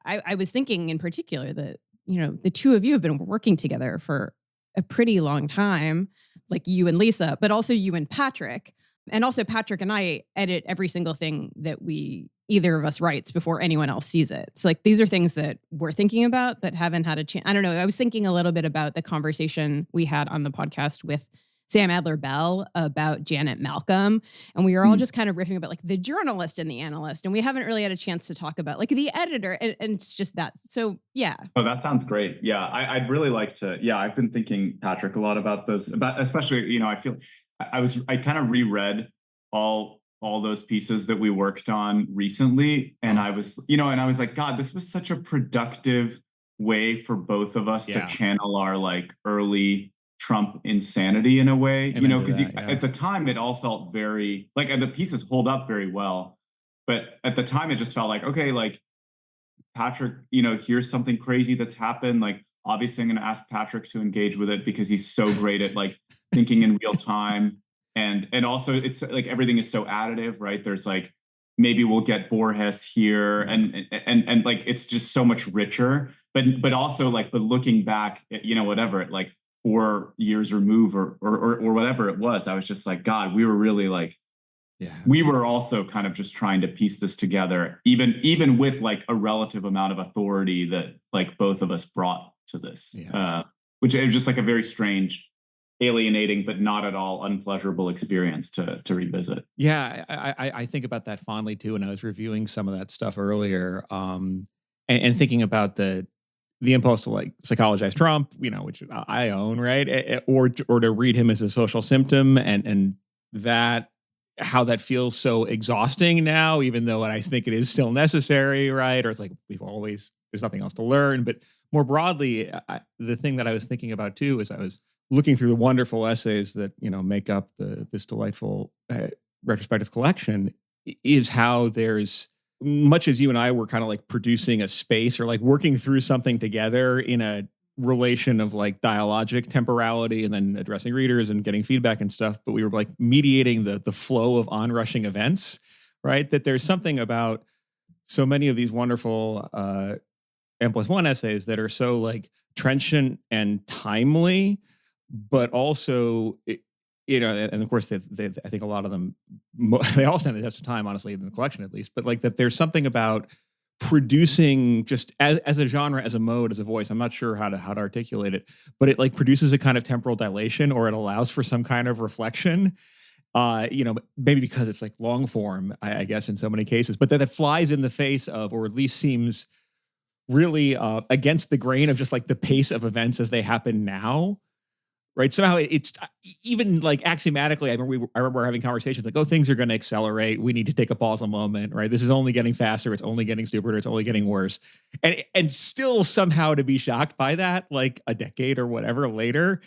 I was thinking in particular that, the two of you have been working together for a pretty long time, like you and Lisa, but also you and Patrick. And also Patrick and I edit every single thing that either of us writes before anyone else sees it. So like these are things that we're thinking about but haven't had a chance. I don't know. I was thinking a little bit about the conversation we had on the podcast with Sam Adler-Bell about Janet Malcolm. And we were all just kind of riffing about like the journalist and the analyst. And we haven't really had a chance to talk about like the editor and it's just that. So yeah. Oh, that sounds great. Yeah. I'd really like to, I've been thinking, Patrick, a lot about this, especially, I feel I kind of reread all those pieces that we worked on recently. And I was, and I was like, God, this was such a productive way for both of us to channel our like early Trump insanity in a way, because at the time it all felt very like, and the pieces hold up very well, but at the time it just felt like, okay, like Patrick, here's something crazy that's happened. Like, obviously I'm going to ask Patrick to engage with it because he's so great at like thinking in real time. And also it's like, everything is so additive, right? There's like, maybe we'll get Borst here and like, it's just so much richer, but also like, but looking back at, whatever, at like 4 years removed or whatever it was, I was just like, God, we were really like, we were also kind of just trying to piece this together, even with like a relative amount of authority that like both of us brought to this, which is just like a very strange, alienating, but not at all unpleasurable experience to revisit. Yeah, I think about that fondly too. And I was reviewing some of that stuff earlier, and thinking about the impulse to like psychologize Trump, which I own, right? Or to read him as a social symptom, and that how that feels so exhausting now, even though I think it is still necessary, right? Or it's like there's nothing else to learn. But more broadly, the thing that I was thinking about too is I was looking through the wonderful essays that make up this delightful retrospective collection, is how there's, much as you and I were kind of like producing a space or like working through something together in a relation of like dialogic temporality and then addressing readers and getting feedback and stuff, but we were like mediating the flow of onrushing events, right? That there's something about so many of these wonderful n+1 essays that are so like trenchant and timely, but also and of course, I think a lot of them, they all stand the test of time, honestly, in the collection at least. But like that, there's something about producing just as a genre, as a mode, as a voice. I'm not sure how to articulate it, but it like produces a kind of temporal dilation, or it allows for some kind of reflection. Maybe because it's like long form, I guess, in so many cases, but that it flies in the face of, or at least seems really against the grain of just like the pace of events as they happen now. Right. Somehow it's even like axiomatically, I remember having conversations like, oh, things are going to accelerate. We need to take a pause a moment. Right. This is only getting faster. It's only getting stupider. It's only getting worse. And still somehow to be shocked by that, like a decade or whatever later,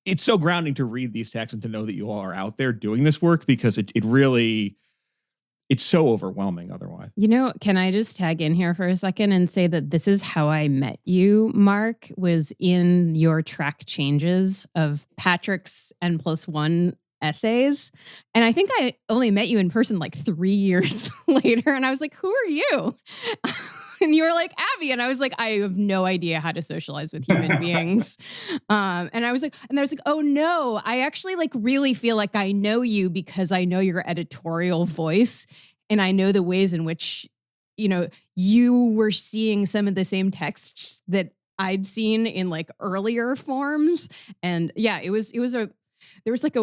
it's so grounding to read these texts and to know that you all are out there doing this work, because it really, it's so overwhelming otherwise. Can I just tag in here for a second and say that this is how I met you, Mark, was in your track changes of Patrick's n+1 essays. And I think I only met you in person like 3 years later. And I was like, who are you? And you were like, Abby. And I was like, I have no idea how to socialize with human beings. And I was like, oh no, I actually like really feel like I know you because I know your editorial voice. And I know the ways in which, you were seeing some of the same texts that I'd seen in like earlier forms. And yeah, there was like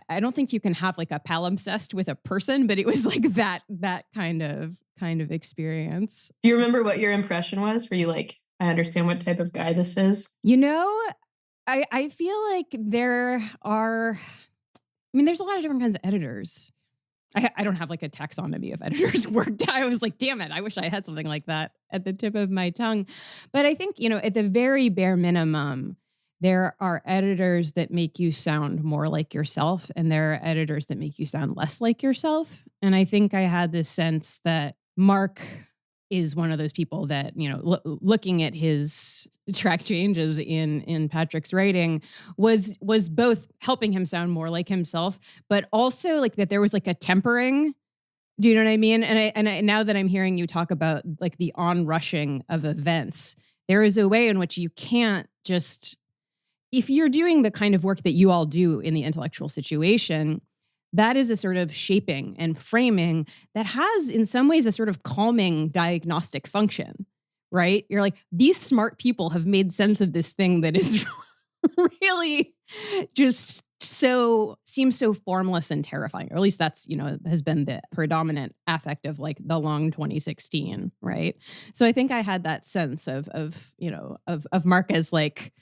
I don't think you can have like a palimpsest with a person, but it was like that kind of experience. Do you remember what your impression was? Were you like, I understand what type of guy this is? I feel like there's a lot of different kinds of editors. I don't have like a taxonomy of editors worked out. I was like, damn it, I wish I had something like that at the tip of my tongue. But I think, at the very bare minimum, there are editors that make you sound more like yourself, and there are editors that make you sound less like yourself. And I think I had this sense that Mark is one of those people that, looking at his track changes in Patrick's writing was both helping him sound more like himself, but also like that there was like a tempering Do you know what I mean? And I now that I'm hearing you talk about like the onrushing of events, there is a way in which you can't just, if you're doing the kind of work that you all do in the intellectual situation, that is a sort of shaping and framing that has in some ways a sort of calming diagnostic function, right? You're like, these smart people have made sense of this thing that is really just seems so formless and terrifying, or at least that's, has been the predominant affect of like the long 2016, right? So I think I had that sense of Mark as like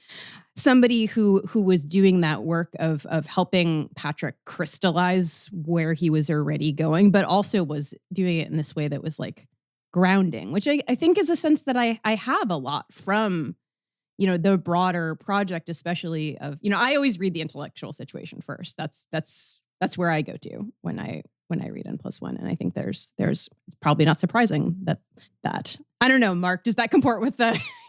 somebody who was doing that work of helping Patrick crystallize where he was already going, but also was doing it in this way that was like grounding, which I think is a sense that I have a lot from the broader project, especially of, I always read the intellectual situation first. That's where I go to when I read n+1. And I think there's it's probably not surprising that I don't know, Mark, does that comport with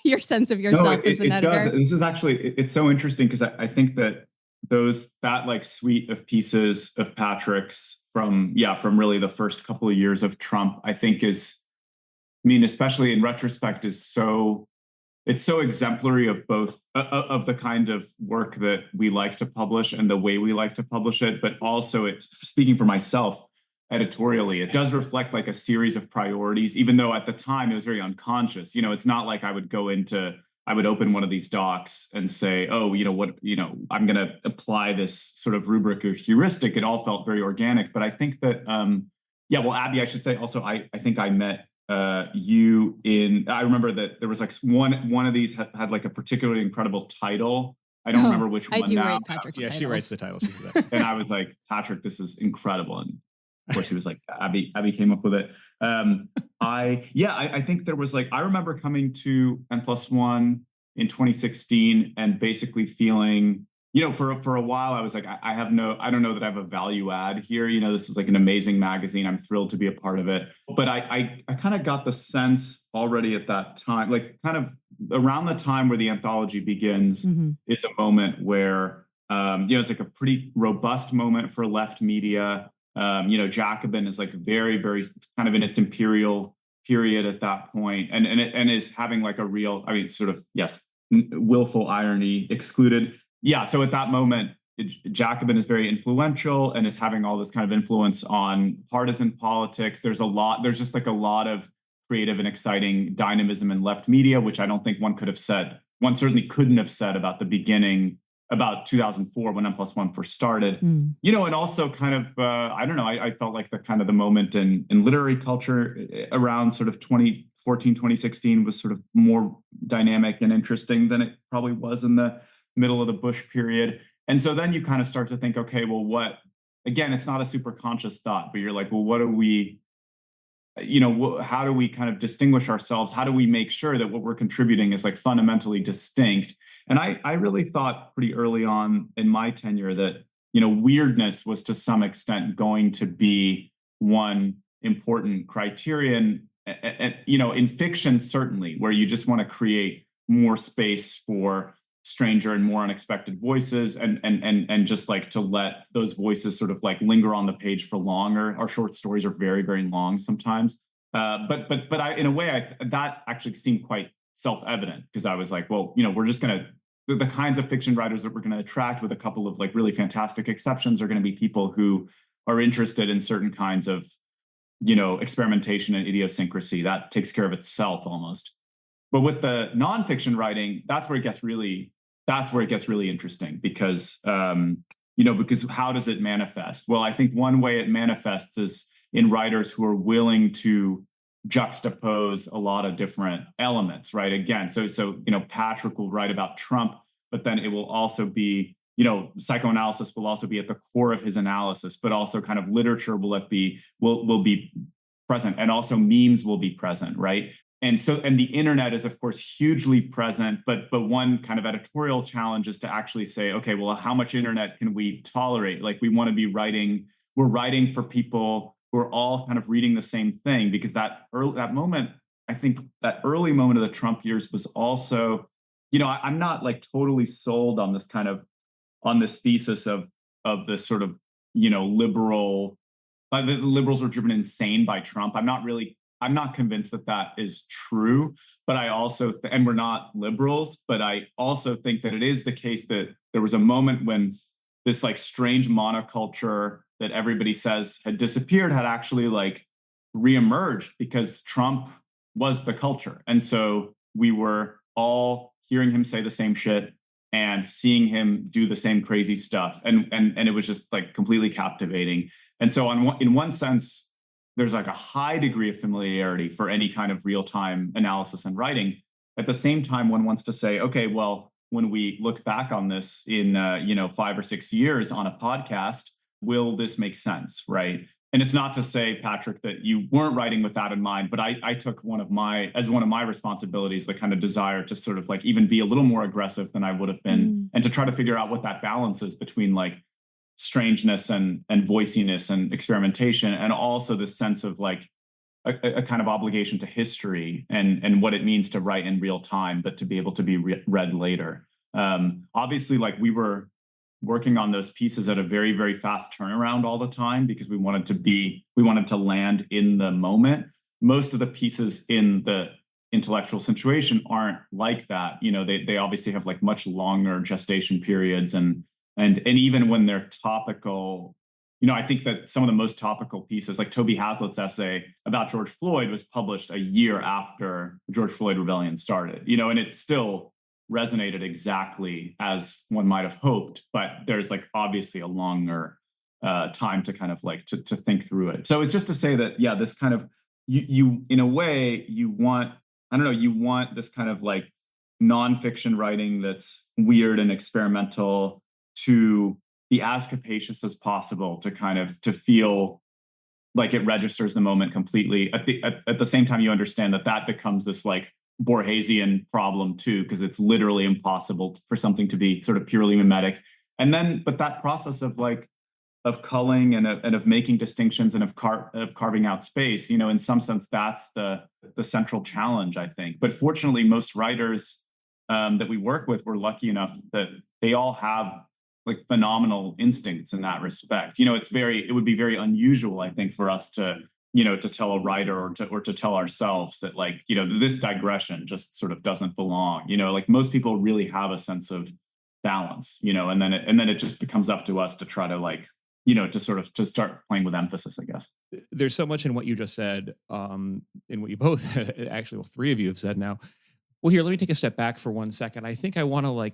your sense of yourself as an editor? Does. This is actually, it's so interesting because I think that that like suite of pieces of Patrick's from really the first couple of years of Trump, I think especially in retrospect, it's so exemplary of both of the kind of work that we like to publish and the way we like to publish it. But also speaking for myself editorially, it does reflect like a series of priorities, even though at the time it was very unconscious. It's not like I would open one of these docs and say, oh, I'm going to apply this sort of rubric or heuristic. It all felt very organic. But I think that, Abby, I should say also, I think I met I remember that there was like one of these had like a particularly incredible title. I don't remember which one. I do now. write Patrick's titles. She writes the title. And I was like, Patrick, this is incredible. And of course he was like, Abby came up with it. I think there was like, I remember coming to n+1 in 2016 and basically feeling, for a while I was like, I don't know that I have a value add here. This is like an amazing magazine. I'm thrilled to be a part of it. But I kind of got the sense already at that time, like kind of around the time where the anthology begins, is a moment where, it's like a pretty robust moment for left media. Jacobin is like very, very kind of in its imperial period at that point, and is having like a real, willful irony excluded. Yeah. So at that moment, Jacobin is very influential and is having all this kind of influence on partisan politics. There's just like a lot of creative and exciting dynamism in left media, which I don't think one certainly couldn't have said about the beginning, about 2004 when n+1 first started, and also kind of, I felt like the moment in literary culture around sort of 2014, 2016 was sort of more dynamic and interesting than it probably was in the middle of the Bush period. And so then you kind of start to think, okay, well, again, it's not a super conscious thought, but you're like, well, what do we, how do we kind of distinguish ourselves? How do we make sure that what we're contributing is like fundamentally distinct? And I really thought pretty early on in my tenure that, weirdness was to some extent going to be one important criterion, and in fiction, certainly, where you just want to create more space for stranger and more unexpected voices, and just like to let those voices sort of like linger on the page for longer. Our short stories are very, very long sometimes. But in a way, that actually seemed quite self-evident, because I was like, well, we're just going to, the kinds of fiction writers that we're going to attract, with a couple of like really fantastic exceptions, are going to be people who are interested in certain kinds of, experimentation and idiosyncrasy. That takes care of itself almost. But with the nonfiction writing, that's where it gets really interesting, because, because how does it manifest? Well, I think one way it manifests is in writers who are willing to juxtapose a lot of different elements, right? Again, so Patrick will write about Trump, but then it will also be, psychoanalysis will also be at the core of his analysis, but also kind of literature will be present, and also memes will be present, right? And the internet is, of course, hugely present, but one kind of editorial challenge is to actually say, okay, well, how much internet can we tolerate? Like, we want to be we're writing for people who are all kind of reading the same thing, because that moment, I think that early moment of the Trump years was also, I'm not like totally sold on this thesis of this sort of, liberal the liberals were driven insane by Trump. I'm not convinced that is true, but I also, and we're not liberals, but I also think that it is the case that there was a moment when this like strange monoculture that everybody says had disappeared had actually like reemerged because Trump was the culture. And so we were all hearing him say the same shit and seeing him do the same crazy stuff. And it was just like completely captivating. And so in one sense, there's like a high degree of familiarity for any kind of real-time analysis and writing. At the same time, one wants to say, okay, well, when we look back on this in 5 or 6 years on a podcast, will this make sense, right? And it's not to say, Patrick, that you weren't writing with that in mind, but I took one of my responsibilities, the kind of desire to sort of like even be a little more aggressive than I would have been, and to try to figure out what that balance is between like strangeness and voiciness and experimentation, and also this sense of like a kind of obligation to history and what it means to write in real time, but to be able to be read later. Obviously, like we were working on those pieces at a very, very fast turnaround all the time because we wanted to land in the moment. Most of the pieces in the intellectual situation aren't like that. They obviously have like much longer gestation periods and even when they're topical, I think that some of the most topical pieces, like Toby Hazlitt's essay about George Floyd, was published a year after the George Floyd rebellion started, and it still resonated exactly as one might have hoped, but there's like obviously a longer time to kind of like to think through it. So it's just to say that, yeah, this kind of, you in a way, you want this kind of like nonfiction writing that's weird and experimental to be as capacious as possible, to feel like it registers the moment completely. At the same time, you understand that becomes this like Borgesian problem too, because it's literally impossible for something to be sort of purely mimetic. But that process of culling and of making distinctions and of carving out space, in some sense, that's the central challenge, I think. But fortunately, most writers that we work with, we're lucky enough that they all have like phenomenal instincts in that respect. It would be very unusual, I think, for us to tell a writer or to tell ourselves that this digression just sort of doesn't belong. Like most people really have a sense of balance, and then it just becomes up to us to try to to start playing with emphasis, I guess. There's so much in what you just said, in what you both, actually, well, three of you have said now. Well, here, let me take a step back for 1 second. I think I want to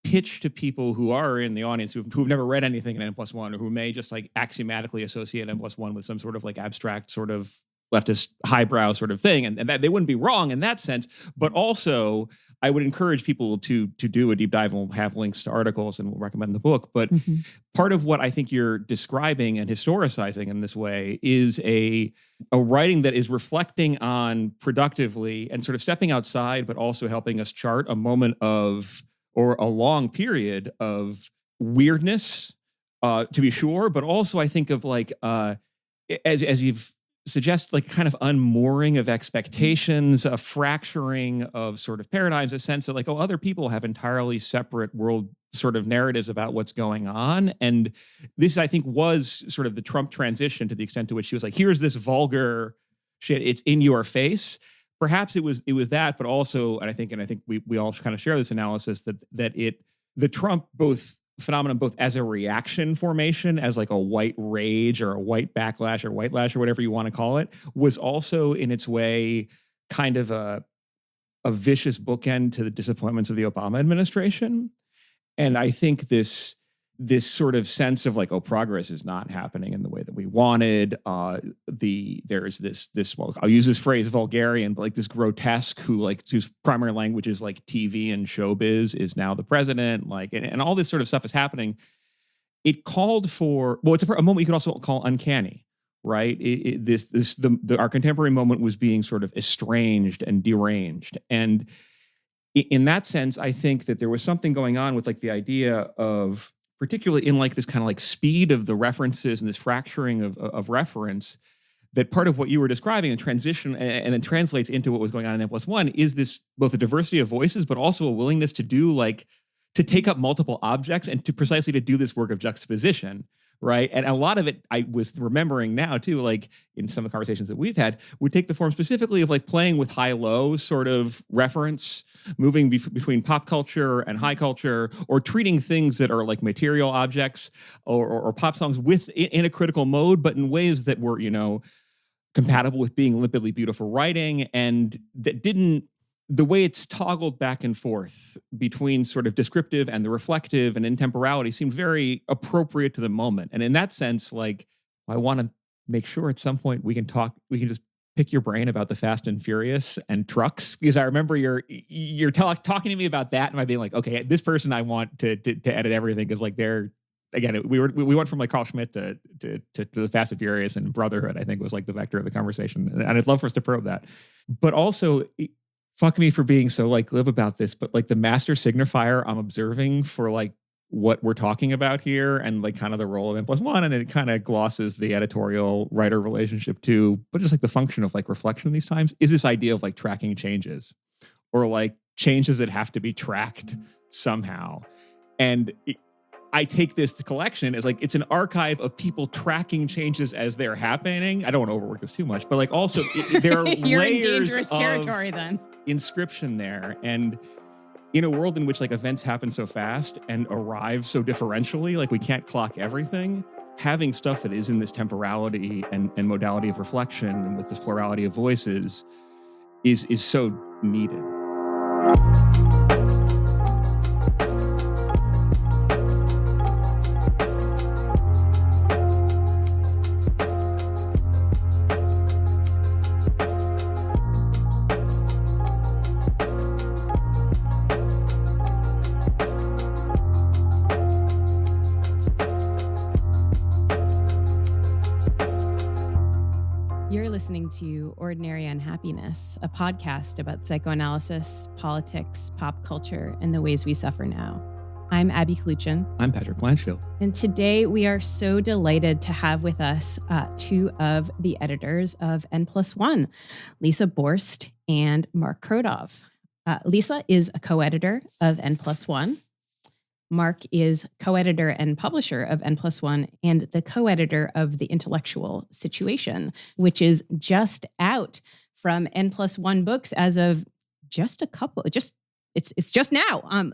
pitch to people who are in the audience who've never read anything in n+1, or who may just axiomatically associate n+1 with some sort of abstract sort of leftist highbrow sort of thing, and that they wouldn't be wrong in that sense. But also, I would encourage people to do a deep dive, and we'll have links to articles, and we'll recommend the book. But part of what I think you're describing and historicizing in this way is a writing that is reflecting on productively and sort of stepping outside, but also helping us chart a moment of, or a long period of weirdness, to be sure, but also I think of as you've suggested, kind of unmooring of expectations, a fracturing of sort of paradigms, a sense that other people have entirely separate world sort of narratives about what's going on. And this, I think, was sort of the Trump transition, to the extent to which he was like, here's this vulgar shit, it's in your face. Perhaps it was that, but also, and I think we all kind of share this analysis that the Trump phenomenon, both as a reaction formation, as a white rage or a white backlash or white lash or whatever you want to call it, was also in its way kind of a vicious bookend to the disappointments of the Obama administration. And I think this sort of sense of progress is not happening in the way that we wanted. There's this well, I'll use this phrase vulgarian, but this grotesque whose primary language is TV and showbiz is now the president, and all this sort of stuff is happening. It called for, well, it's a moment you could also call uncanny, right? Our contemporary moment was being sort of estranged and deranged. And in that sense, I think that there was something going on with the idea of, particularly in this kind of speed of the references and this fracturing of reference, that part of what you were describing and transition and then translates into what was going on in n+1 is this both a diversity of voices, but also a willingness to do to take up multiple objects and to precisely to do this work of juxtaposition, right? And a lot of it, I was remembering now too, like in some of the conversations that we've had, would take the form specifically of like playing with high-low sort of reference, moving between pop culture and high culture, or treating things that are like material objects or pop songs in a critical mode, but in ways that were, compatible with being limpidly beautiful writing, and that didn't, the way it's toggled back and forth between sort of descriptive and the reflective and intemporality seemed very appropriate to the moment. And in that sense, like, I want to make sure at some point we can just pick your brain about the Fast and Furious and trucks, because I remember you're talking to me about that and I being like, okay, this person I want to edit everything, because like they're, again, we went from like Carl Schmidt to the Fast and Furious, and Brotherhood, I think, was like the vector of the conversation. And I'd love for us to probe that. But also, fuck me for being so like glib about this, but like the master signifier I'm observing for like what we're talking about here, and like kind of the role of n+1, and it kind of glosses the editorial writer relationship too, but just like the function of like reflection in these times, is this idea of like tracking changes, or like changes that have to be tracked somehow. And I take this collection as like, it's an archive of people tracking changes as they're happening. I don't want to overwork this too much, but like also there are You're in layers dangerous of territory then. inscription there. And in a world in which like events happen so fast and arrive so differentially, like we can't clock everything, having stuff that is in this temporality and modality of reflection and with this plurality of voices is so needed. You're listening to Ordinary Unhappiness, a podcast about psychoanalysis, politics, pop culture, and the ways we suffer now. I'm Abby Kluchin. I'm Patrick Blanchfield. And today we are so delighted to have with us two of the editors of n+1, Lisa Borst and Mark Krotov. Lisa is a co-editor of n+1. Mark is co-editor and publisher of n+1 and the co-editor of The Intellectual Situation, which is just out from n+1 books as of just a couple, it's just now.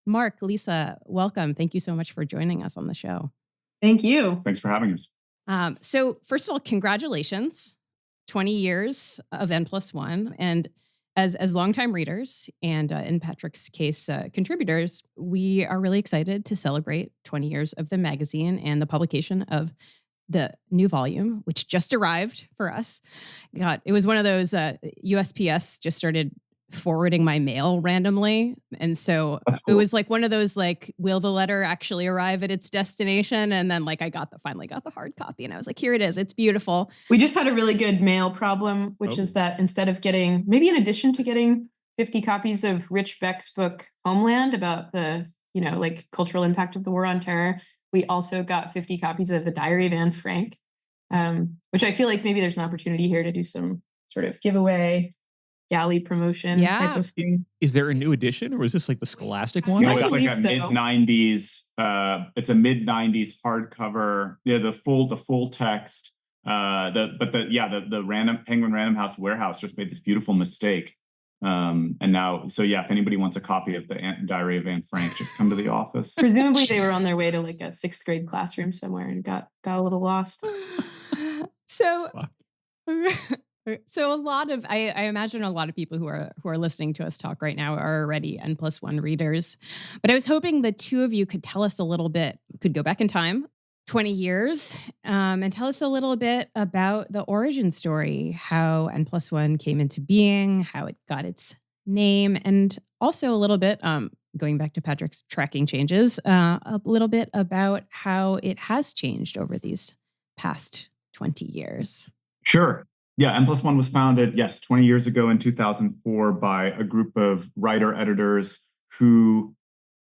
Mark, Lisa, welcome. Thank you so much for joining us on the show. Thank you. Thanks for having us. So first of all, congratulations, 20 years of n+1. And as longtime readers and in Patrick's case, contributors, we are really excited to celebrate 20 years of the magazine and the publication of the new volume, which just arrived for us. God, it was one of those USPS just started forwarding my mail randomly. And so it was like one of those, like, will the letter actually arrive at its destination? And then like I finally got the hard copy and I was like, here it is. It's beautiful. We just had a really good mail problem, which is that instead of getting, maybe in addition to getting 50 copies of Rich Beck's book, Homeland, about the, like cultural impact of the war on terror, we also got 50 copies of The Diary of Anne Frank, which I feel like maybe there's an opportunity here to do some sort of giveaway galley promotion type of thing. Is there a new edition, or is this like the Scholastic one? No, it's like a mid-90s. It's a mid-90s hardcover. Yeah, the full text. The random Penguin Random House warehouse just made this beautiful mistake. And now, if anybody wants a copy of the Diary of Anne Frank, just come to the office. Presumably, they were on their way to like a 6th grade classroom somewhere and got a little lost. So a lot of, I imagine a lot of people who are listening to us talk right now are already n+1 readers. But I was hoping the two of you could tell us a little bit, could go back in time, 20 years, and tell us a little bit about the origin story, how n+1 came into being, how it got its name, and also a little bit, going back to Patrick's tracking changes, a little bit about how it has changed over these past 20 years. Sure. Yeah, n+1 was founded, 20 years ago in 2004 by a group of writer-editors who,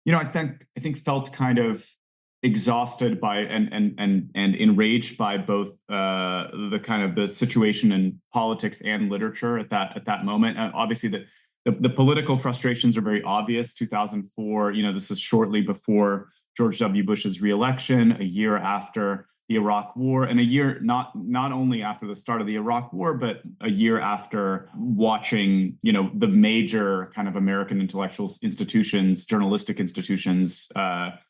I think felt kind of exhausted by and enraged by both the kind of the situation in politics and literature at that moment. And obviously, the political frustrations are very obvious. 2004, this is shortly before George W. Bush's reelection, a year after the Iraq War, and a year not only after the start of the Iraq War, but a year after watching, the major kind of American intellectual institutions, journalistic institutions,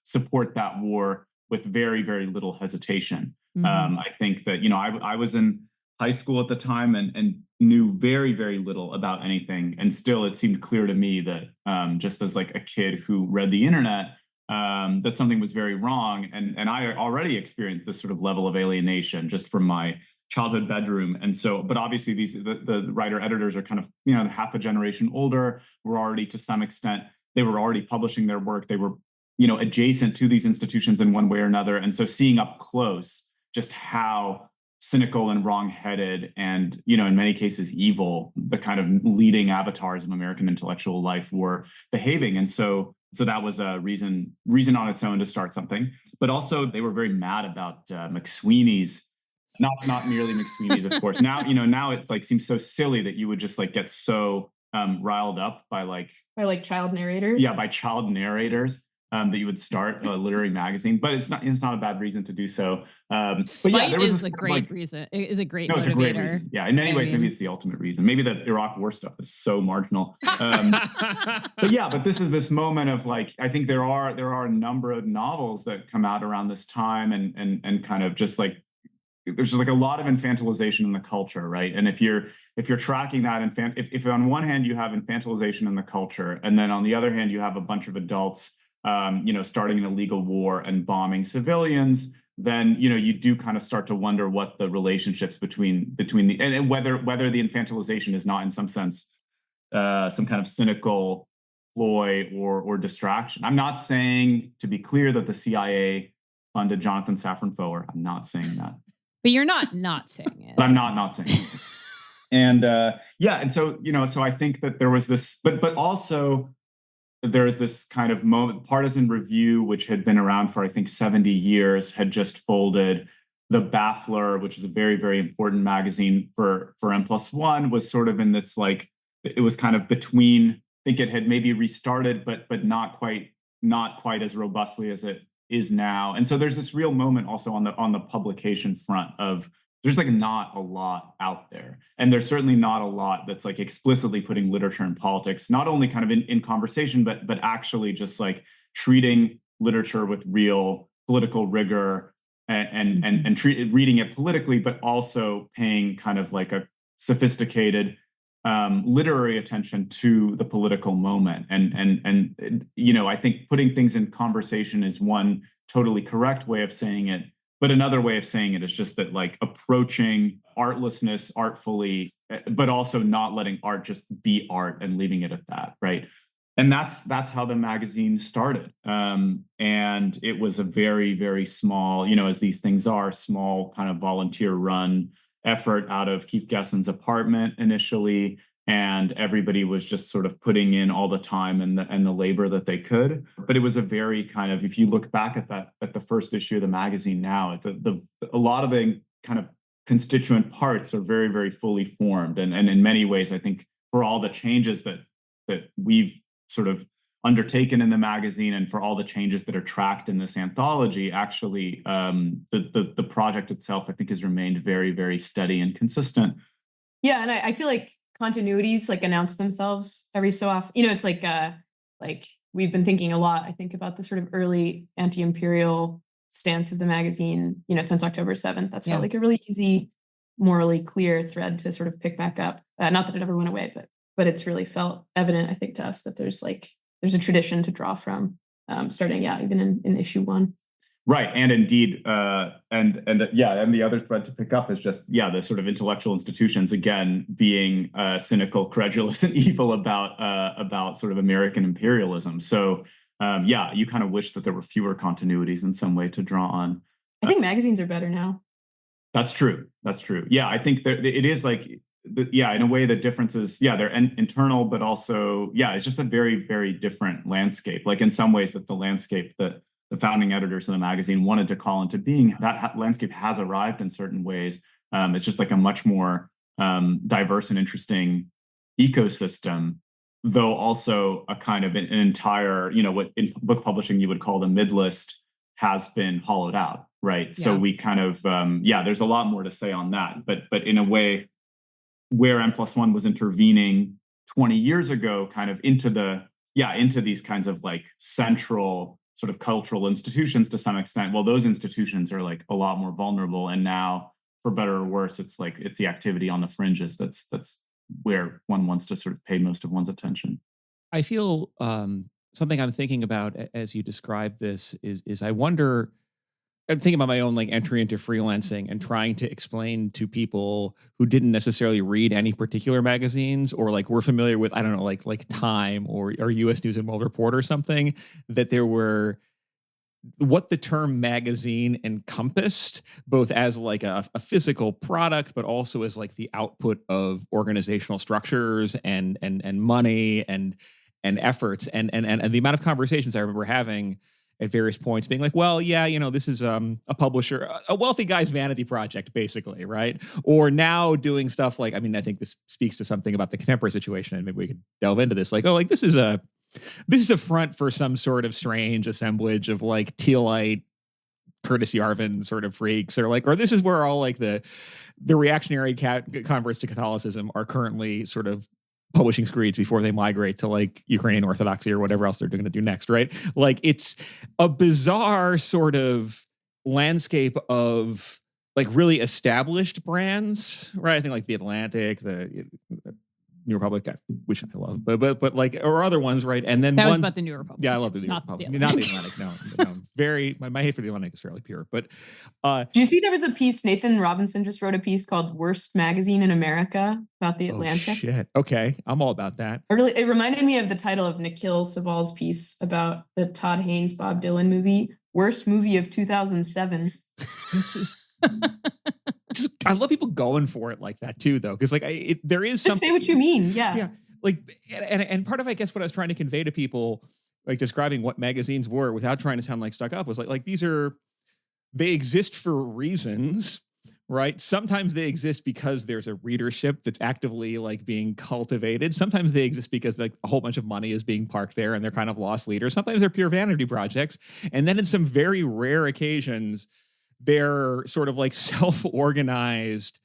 support that war with very, very little hesitation. I think that, I was in high school at the time and knew very, very little about anything. And still, it seemed clear to me that just as like a kid who read the internet, that something was very wrong. And I already experienced this sort of level of alienation just from my childhood bedroom. And so, but obviously the writer editors are kind of, half a generation older, were already to some extent, they were already publishing their work. They were, adjacent to these institutions in one way or another. And so seeing up close just how cynical and wrong-headed and, in many cases, evil, the kind of leading avatars of American intellectual life were behaving. And so that was a reason on its own to start something. But also they were very mad about McSweeney's, not merely McSweeney's, of course. Now, now it like seems so silly that you would just like get so riled up by child narrators. Yeah, by child narrators. That you would start a literary magazine, but it's not a bad reason to do so. But yeah, there was a great reason. It is a great motivator. It's a great reason. Yeah, in many ways, maybe it's the ultimate reason. Maybe the Iraq War stuff is so marginal. But this is this moment of like, I think there are a number of novels that come out around this time and kind of just like, there's just like a lot of infantilization in the culture, right? And if you're tracking that, if on one hand you have infantilization in the culture, and then on the other hand you have a bunch of adults starting an illegal war and bombing civilians, then, you do kind of start to wonder what the relationships between the, and whether the infantilization is not in some sense, some kind of cynical ploy or distraction. I'm not saying, to be clear, that the CIA funded Jonathan Safran Foer. I'm not saying that. But you're not saying it. But I'm not saying it. And and so, so I think that there was this, but also, there's this kind of moment, Partisan Review, which had been around for, I think, 70 years, had just folded. The Baffler, which is a very, very important magazine for n+1, was sort of in this, like, it was kind of between, I think it had maybe restarted, but not quite as robustly as it is now. And so there's this real moment also on the publication front of, there's like not a lot out there. And there's certainly not a lot that's like explicitly putting literature and politics, not only kind of in conversation, but actually just like treating literature with real political rigor and reading it politically, but also paying kind of like a sophisticated literary attention to the political moment. And I think putting things in conversation is one totally correct way of saying it. But another way of saying it is just that, like, approaching artlessness artfully, but also not letting art just be art and leaving it at that, right? And that's how the magazine started. And it was a very, very small, as these things are, small kind of volunteer-run effort out of Keith Gesson's apartment initially. And everybody was just sort of putting in all the time and the labor that they could. But it was a very kind of, if you look back at the first issue of the magazine now, a lot of the kind of constituent parts are very, very fully formed. And in many ways, I think for all the changes that we've sort of undertaken in the magazine and for all the changes that are tracked in this anthology, actually, the project itself, I think, has remained very, very steady and consistent. Yeah, and I feel like continuities like announce themselves every so often. It's like we've been thinking a lot, I think, about the sort of early anti-imperial stance of the magazine, since October 7th. That's felt like a really easy, morally clear thread to sort of pick back up. Not that it ever went away, but it's really felt evident, I think, to us that there's a tradition to draw from, starting, even in issue 1. Right. And indeed, and the other thread to pick up is just, the sort of intellectual institutions, again, being cynical, credulous, and evil about sort of American imperialism. So, you kind of wish that there were fewer continuities in some way to draw on. I think magazines are better now. That's true. Yeah, I think it is like, in a way the difference is, they're internal, but also, it's just a very, very different landscape. Like in some ways that the landscape that the founding editors of the magazine wanted to call into being, that landscape has arrived in certain ways. It's just like a much more diverse and interesting ecosystem. though also a kind of an entire, what in book publishing you would call the mid list has been hollowed out, right? So we kind of, there's a lot more to say on that, but in a way where n+1 was intervening 20 years ago, kind of into these kinds of like central sort of cultural institutions to some extent. Well, those institutions are like a lot more vulnerable. And now, for better or worse, it's the activity on the fringes that's where one wants to sort of pay most of one's attention. I feel something I'm thinking about as you describe this is I wonder. I'm thinking about my own like entry into freelancing and trying to explain to people who didn't necessarily read any particular magazines or like were familiar with, I don't know, like Time or US News and World Report or something, that there were what the term magazine encompassed, both as like a physical product, but also as like the output of organizational structures and money and efforts and the amount of conversations I remember having at various points being like, well, yeah, this is a publisher, a wealthy guy's vanity project, basically, right? Or now doing stuff like, I mean, I think this speaks to something about the contemporary situation, and maybe we could delve into this. Like, oh, like this is a front for some sort of strange assemblage of like Tealite, Curtis Yarvin sort of freaks, or this is where all like the reactionary converts to Catholicism are currently sort of publishing screeds before they migrate to like Ukrainian Orthodoxy or whatever else they're going to do next, right? Like it's a bizarre sort of landscape of like really established brands, right? I think like the Atlantic, the New Republic, which I love, but like, or other ones, right? And then that was about the New Republic. Yeah, I love the New Republic. Not the Atlantic. No. Very, my hate for the Atlantic is fairly pure. But do you see there was a piece? Nathan Robinson just wrote a piece called "Worst Magazine in America" about the Atlantic. Oh shit! Okay, I'm all about that. It reminded me of the title of Nikhil Saval's piece about the Todd Haynes Bob Dylan movie, "Worst Movie of 2007." This is. I love people going for it like that too, though, because like there is something. Just say what you mean, yeah. Like, and part of I guess what I was trying to convey to people, like describing what magazines were without trying to sound like stuck up, was like they exist for reasons, right? Sometimes they exist because there's a readership that's actively like being cultivated. Sometimes they exist because like a whole bunch of money is being parked there and they're kind of lost leaders. Sometimes they're pure vanity projects, and then in some very rare occasions, they're sort of like self-organized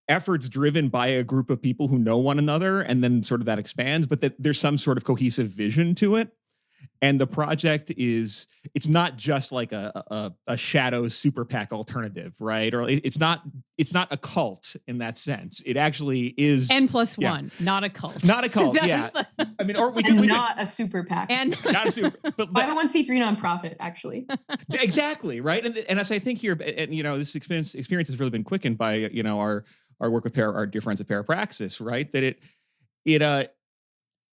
efforts driven by a group of people who know one another, and then sort of that expands, but that there's some sort of cohesive vision to it. And the project it's not just like a shadow super PAC alternative, right? Or it's not a cult in that sense. It actually is n+1, not a cult. Not a cult, yeah. I mean, or we could not a super PAC. And not a super, but 501c3 nonprofit, actually. Exactly, right? And as I think here, and this experience has really been quickened by our work with our dear friends at Parapraxis, right? That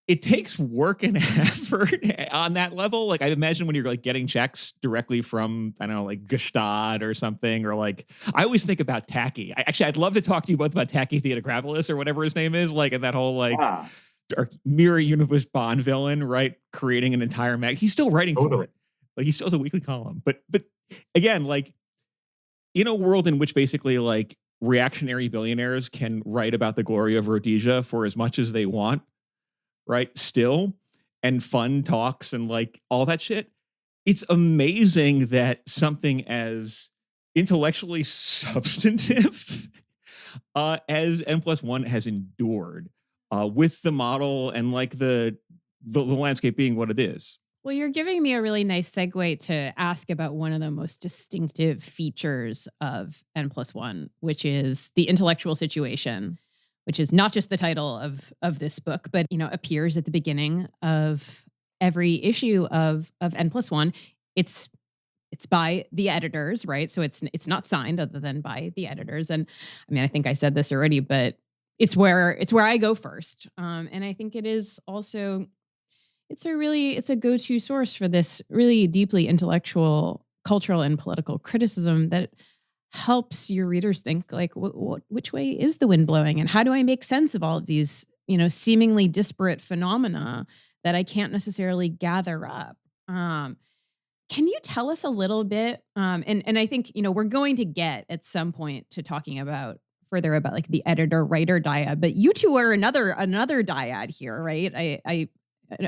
it takes work and effort on that level. Like I imagine when you're like getting checks directly from, I don't know, like Gestad or something, or like, I always think about Tacky. I'd love to talk to you both about Tacky Theodokrapoulos or whatever his name is, like, and that whole like mirror universe Bond villain, right? Creating an entire mag. He's still writing for it. Like he still has a weekly column. But again, like in a world in which basically like reactionary billionaires can write about the glory of Rhodesia for as much as they want, right? Still, and fun talks and like all that shit. It's amazing that something as intellectually substantive as n+1 has endured with the model and like the landscape being what it is. Well, you're giving me a really nice segue to ask about one of the most distinctive features of n+1, which is the intellectual situation, which is not just the title of this book, but appears at the beginning of every issue of n+1. It's by the editors, right? So it's not signed other than by the editors. And I mean, I think I said this already, but it's where I go first. And I think it is also it's a go-to source for this really deeply intellectual, cultural, and political criticism that helps your readers think like, which way is the wind blowing, and how do I make sense of all of these, seemingly disparate phenomena that I can't necessarily gather up. Can you tell us a little bit? And I think we're going to get at some point to talking about further about like the editor-writer dyad, but you two are another dyad here, right? I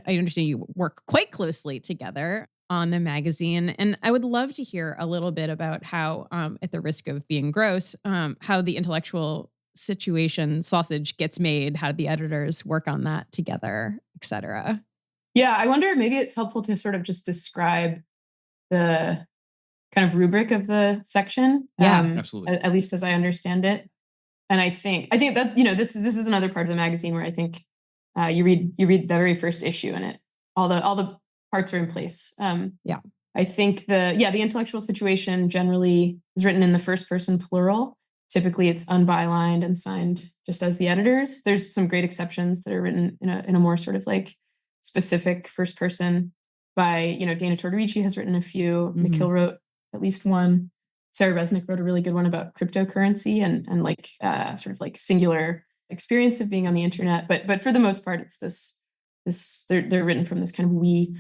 understand you work quite closely together on the magazine, and I would love to hear a little bit about how, at the risk of being gross, how the intellectual situation sausage gets made, how the editors work on that together, et cetera. Yeah, I wonder, maybe it's helpful to sort of just describe the kind of rubric of the section. Yeah, absolutely. At least as I understand it. And I think that, you know, this is another part of the magazine where I think you read the very first issue and it all the parts are in place. Yeah. I think the intellectual situation generally is written in the first person plural. Typically it's unbylined and signed just as the editors. There's some great exceptions that are written in a more sort of like specific first person by, you know, Dana Tortorici has written a few. Mhm. McKill wrote at least one. Sarah Resnick wrote a really good one about cryptocurrency and like sort of like singular experience of being on the internet. But for the most part, it's this they're written from this kind of we.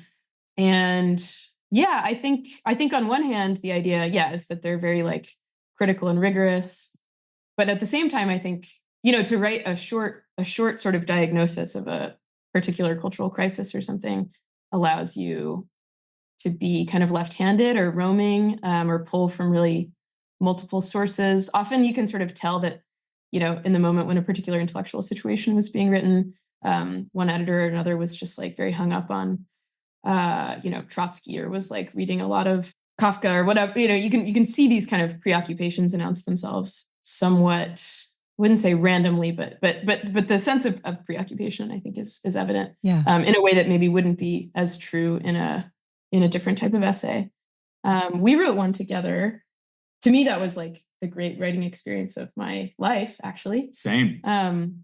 And yeah, I think on one hand, the idea, is that they're very like critical and rigorous. But at the same time, I think, you know, to write a short sort of diagnosis of a particular cultural crisis or something allows you to be kind of left-handed or roaming, or pull from really multiple sources. Often you can sort of tell that, you know, in the moment when a particular intellectual situation was being written, one editor or another was just like very hung up on, you know, Trotsky, or was like reading a lot of Kafka or whatever. You know, you can see these kind of preoccupations announce themselves somewhat, wouldn't say randomly, but the sense of preoccupation, I think, is evident. Yeah. In a way that maybe wouldn't be as true in a different type of essay. We wrote one together. To me, that was like the great writing experience of my life, actually. Same. And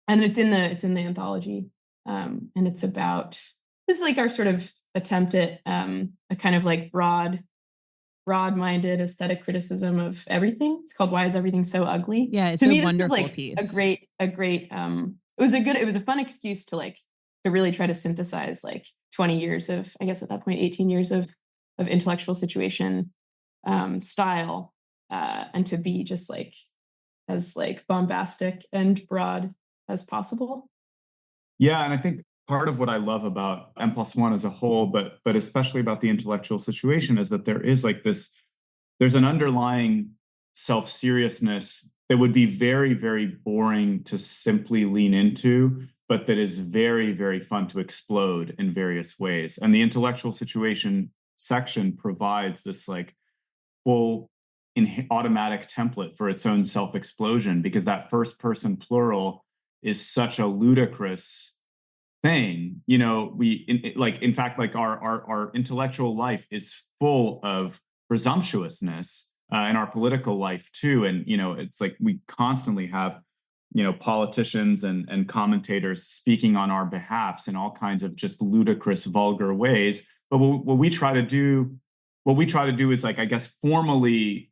it's in the anthology. And it's about, this is like our sort of attempt at a kind of like broad-minded aesthetic criticism of everything. It's called Why Is Everything So Ugly? Yeah, it's to a me, wonderful this is like piece. a great it was a fun excuse to really try to synthesize like 20 years of, I guess at that point 18 years of intellectual situation style, and to be just like as like bombastic and broad as possible. Yeah, and I think part of what I love about n+1 as a whole, but especially about the intellectual situation, is that there is like this, there's an underlying self-seriousness that would be very, very boring to simply lean into, but that is very, very fun to explode in various ways. And the intellectual situation section provides this like full automatic template for its own self-explosion, because that first person plural is such a ludicrous thing. You know, in fact, like our intellectual life is full of presumptuousness, in our political life too. And, you know, it's like we constantly have, you know, politicians and commentators speaking on our behalfs in all kinds of just ludicrous, vulgar ways. But what we try to do is like, I guess, formally,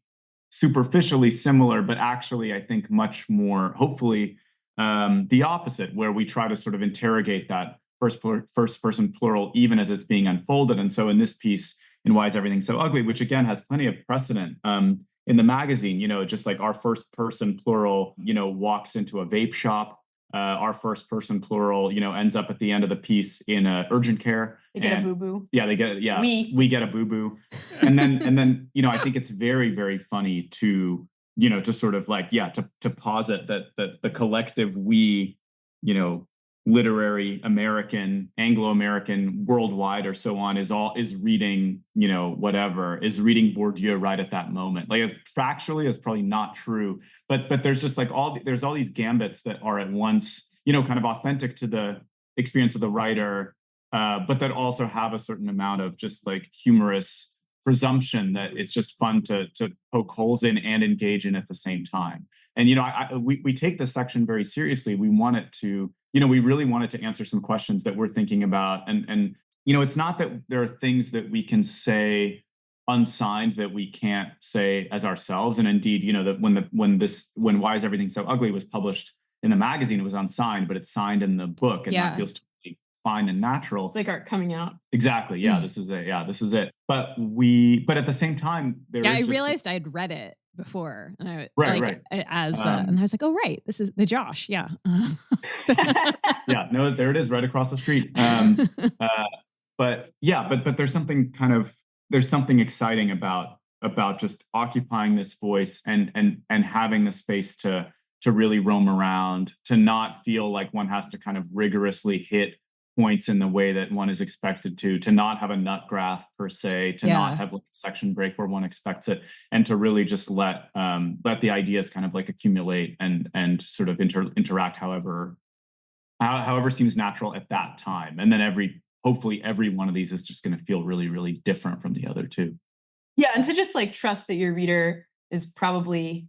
superficially similar, but actually, I think much more, hopefully, the opposite, where we try to sort of interrogate that first person plural even as it's being unfolded. And so in this piece, in Why Is Everything So Ugly, which again has plenty of precedent in the magazine, you know, just like our first person plural, you know, walks into a vape shop. Our first person plural, you know, ends up at the end of the piece in urgent care. They get a boo-boo. Yeah, they get, yeah, we get a boo-boo. And then, you know, I think it's very, very funny to, you know, to sort of like, to posit that the collective we, you know, literary American, Anglo-American, worldwide, or so on, is reading, you know, whatever, is reading Bourdieu right at that moment. Like, factually, it's probably not true, but there's just like there's all these gambits that are at once, you know, kind of authentic to the experience of the writer, but that also have a certain amount of just like humorous presumption that it's just fun to poke holes in and engage in at the same time. And, you know, we take this section very seriously. We want it to, you know, we really wanted to answer some questions that we're thinking about. And, you know, it's not that there are things that we can say unsigned that we can't say as ourselves. And indeed, you know, that when Why Is Everything So Ugly was published in the magazine, it was unsigned, but it's signed in the book, and that feels totally fine and natural. It's like art coming out. Exactly. Yeah, this is it. Yeah, this is it. But at the same time, I realized I'd read it before, and I Right, like right. and I was like, oh right, this is the Josh, yeah. Yeah, no, there it is, right across the street. Uh, but yeah, but there's something exciting about just occupying this voice and having the space to really roam around, to not feel like one has to kind of rigorously hit points in the way that one is expected to not have a nut graph per se, to not Yeah. have like a section break where one expects it, and to really just let the ideas kind of like accumulate and sort of interact however seems natural at that time. And then hopefully every one of these is just going to feel really, really different from the other two. Yeah, and to just like trust that your reader is probably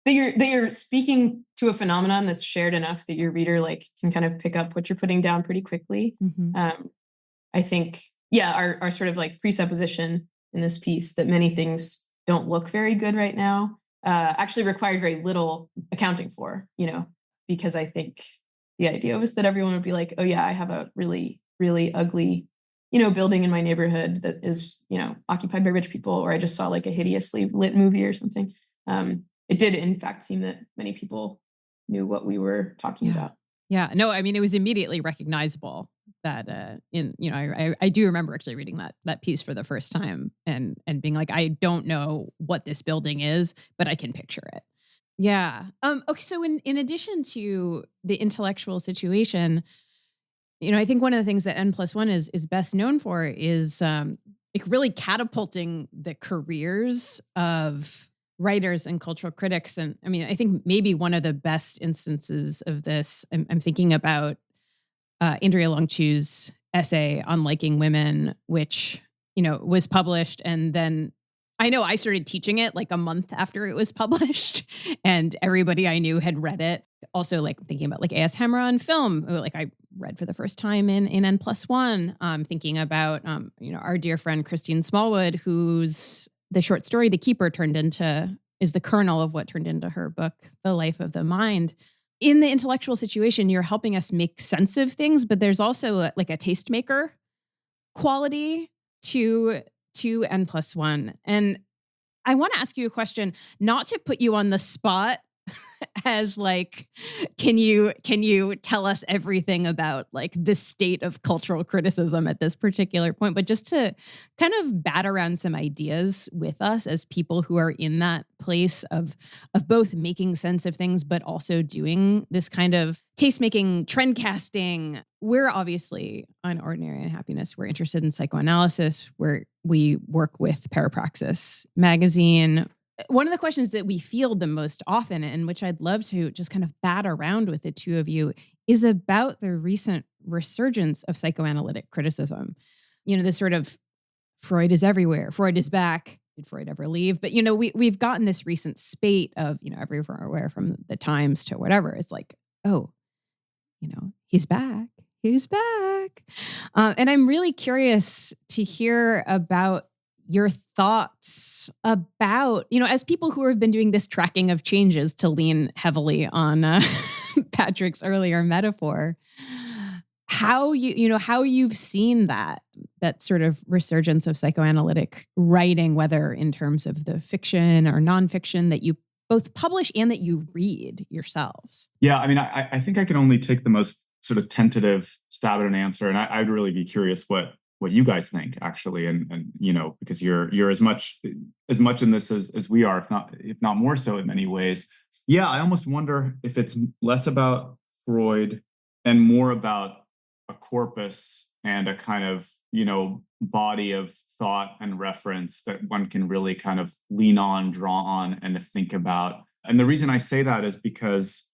that you're speaking to a phenomenon that's shared enough that your reader like can kind of pick up what you're putting down pretty quickly. Mhm. I think, yeah, our sort of like presupposition in this piece that many things don't look very good right now actually required very little accounting for, because I think the idea was that everyone would be like, oh yeah, I have a really, really ugly, building in my neighborhood that is, occupied by rich people, or I just saw like a hideously lit movie or something. It did in fact seem that many people knew what we were talking Yeah. about. Yeah, no, I mean, it was immediately recognizable that I do remember actually reading that piece for the first time and being like, I don't know what this building is, but I can picture it. Yeah. Okay. So in addition to the intellectual situation, I think one of the things that n+1 is best known for is like really catapulting the careers of writers and cultural critics. And I mean, I think maybe one of the best instances of this, I'm thinking about Andrea Longchu's essay on liking women, which, was published. And then I know I started teaching it like a month after it was published and everybody I knew had read it. Also like thinking about like A.S. Hammer on film, who like I read for the first time in n+1, thinking about, our dear friend Christine Smallwood, whose the short story, The Keeper, is the kernel of what turned into her book, The Life of the Mind. In the intellectual situation, you're helping us make sense of things, but there's also like a tastemaker quality to n+1. And I want to ask you a question, not to put you on the spot as like, can you tell us everything about like the state of cultural criticism at this particular point, but just to kind of bat around some ideas with us as people who are in that place of both making sense of things, but also doing this kind of taste-making, trend casting. We're obviously on Ordinary Unhappiness. We're interested in psychoanalysis, where we work with Parapraxis magazine. One of the questions that we field the most often, and which I'd love to just kind of bat around with the two of you, is about the recent resurgence of psychoanalytic criticism. This sort of Freud is everywhere, Freud is back. Did Freud ever leave? But, we've gotten this recent spate of, everywhere from the Times to whatever. It's like, oh, he's back. He's back. And I'm really curious to hear about your thoughts about, as people who have been doing this tracking of changes, to lean heavily on Patrick's earlier metaphor, how you've seen that sort of resurgence of psychoanalytic writing, whether in terms of the fiction or nonfiction that you both publish and that you read yourselves. Yeah, I mean, I think I can only take the most sort of tentative stab at an answer, and I'd really be curious what you guys think, actually, and because you're as much in this as we are, if not more so in many ways. Yeah, I almost wonder if it's less about Freud and more about a corpus and a kind of body of thought and reference that one can really kind of lean on, draw on, and to think about. And the reason I say that is because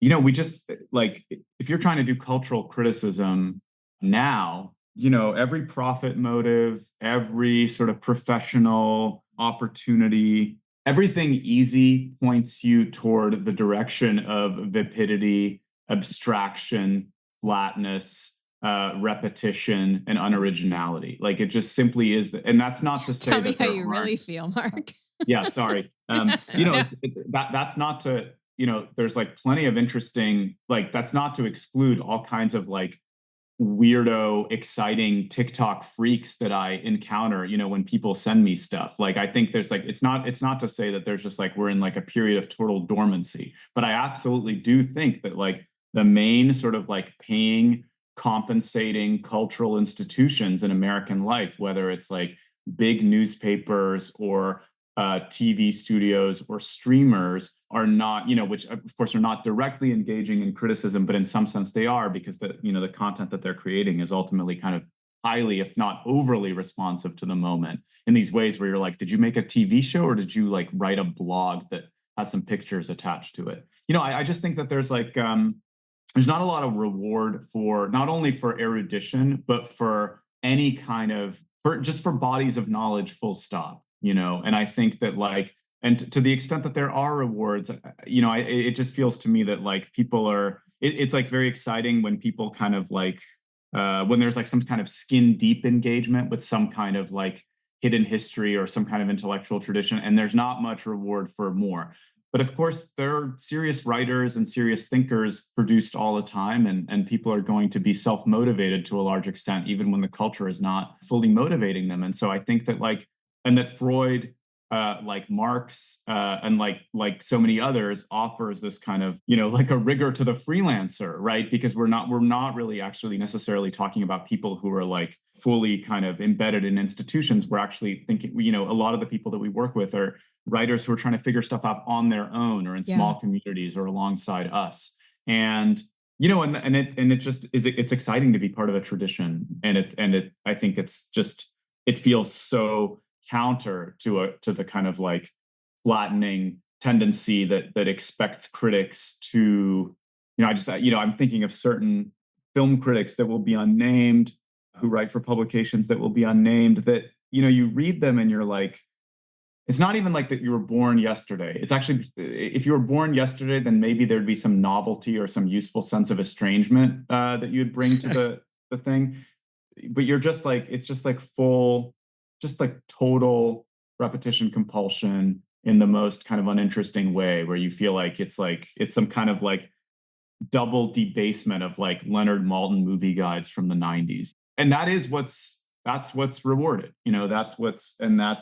we just like, if you're trying to do cultural criticism now, every profit motive, every sort of professional opportunity, everything easy points you toward the direction of vapidity, abstraction, flatness, repetition, and unoriginality. Like, it just simply is. And that's not to say Tell me that how you really feel, Mark. Yeah, sorry. That's not to, there's like plenty of interesting, like, that's not to exclude all kinds of like weirdo, exciting TikTok freaks that I encounter, when people send me stuff. Like, I think there's like, it's not to say that there's just like, we're in like a period of total dormancy, but I absolutely do think that like the main sort of like paying, compensating cultural institutions in American life, whether it's like big newspapers or TV studios or streamers, are not, which of course are not directly engaging in criticism, but in some sense they are, because the content that they're creating is ultimately kind of highly, if not overly, responsive to the moment in these ways where you're like, did you make a TV show or did you like write a blog that has some pictures attached to it? I just think that there's like there's not a lot of reward for not only for erudition, but for any kind of for bodies of knowledge, full stop. And I think that like, and to the extent that there are rewards, it just feels to me that like people are, it's like very exciting when people kind of like, when there's like some kind of skin deep engagement with some kind of like hidden history or some kind of intellectual tradition, and there's not much reward for more. But of course, there are serious writers and serious thinkers produced all the time, and people are going to be self-motivated to a large extent, even when the culture is not fully motivating them. And so I think that like, and that Freud, like Marx, and like so many others, offers this kind of, like a rigor to the freelancer, right? Because we're not really actually necessarily talking about people who are like fully kind of embedded in institutions. We're actually thinking, a lot of the people that we work with are writers who are trying to figure stuff out on their own or in small communities or alongside us. And it just is, it's exciting to be part of a tradition. And I think it feels so counter to the kind of like flattening tendency that expects critics to, I'm thinking of certain film critics that will be unnamed, who write for publications that will be unnamed, that, you read them and you're like, it's not even like that you were born yesterday. It's actually, if you were born yesterday, then maybe there'd be some novelty or some useful sense of estrangement that you'd bring to the thing. But you're just like, it's just like full, just like total repetition compulsion in the most kind of uninteresting way, where you feel like it's some kind of like double debasement of like Leonard Maltin movie guides from the 90s. And that's what's rewarded, that's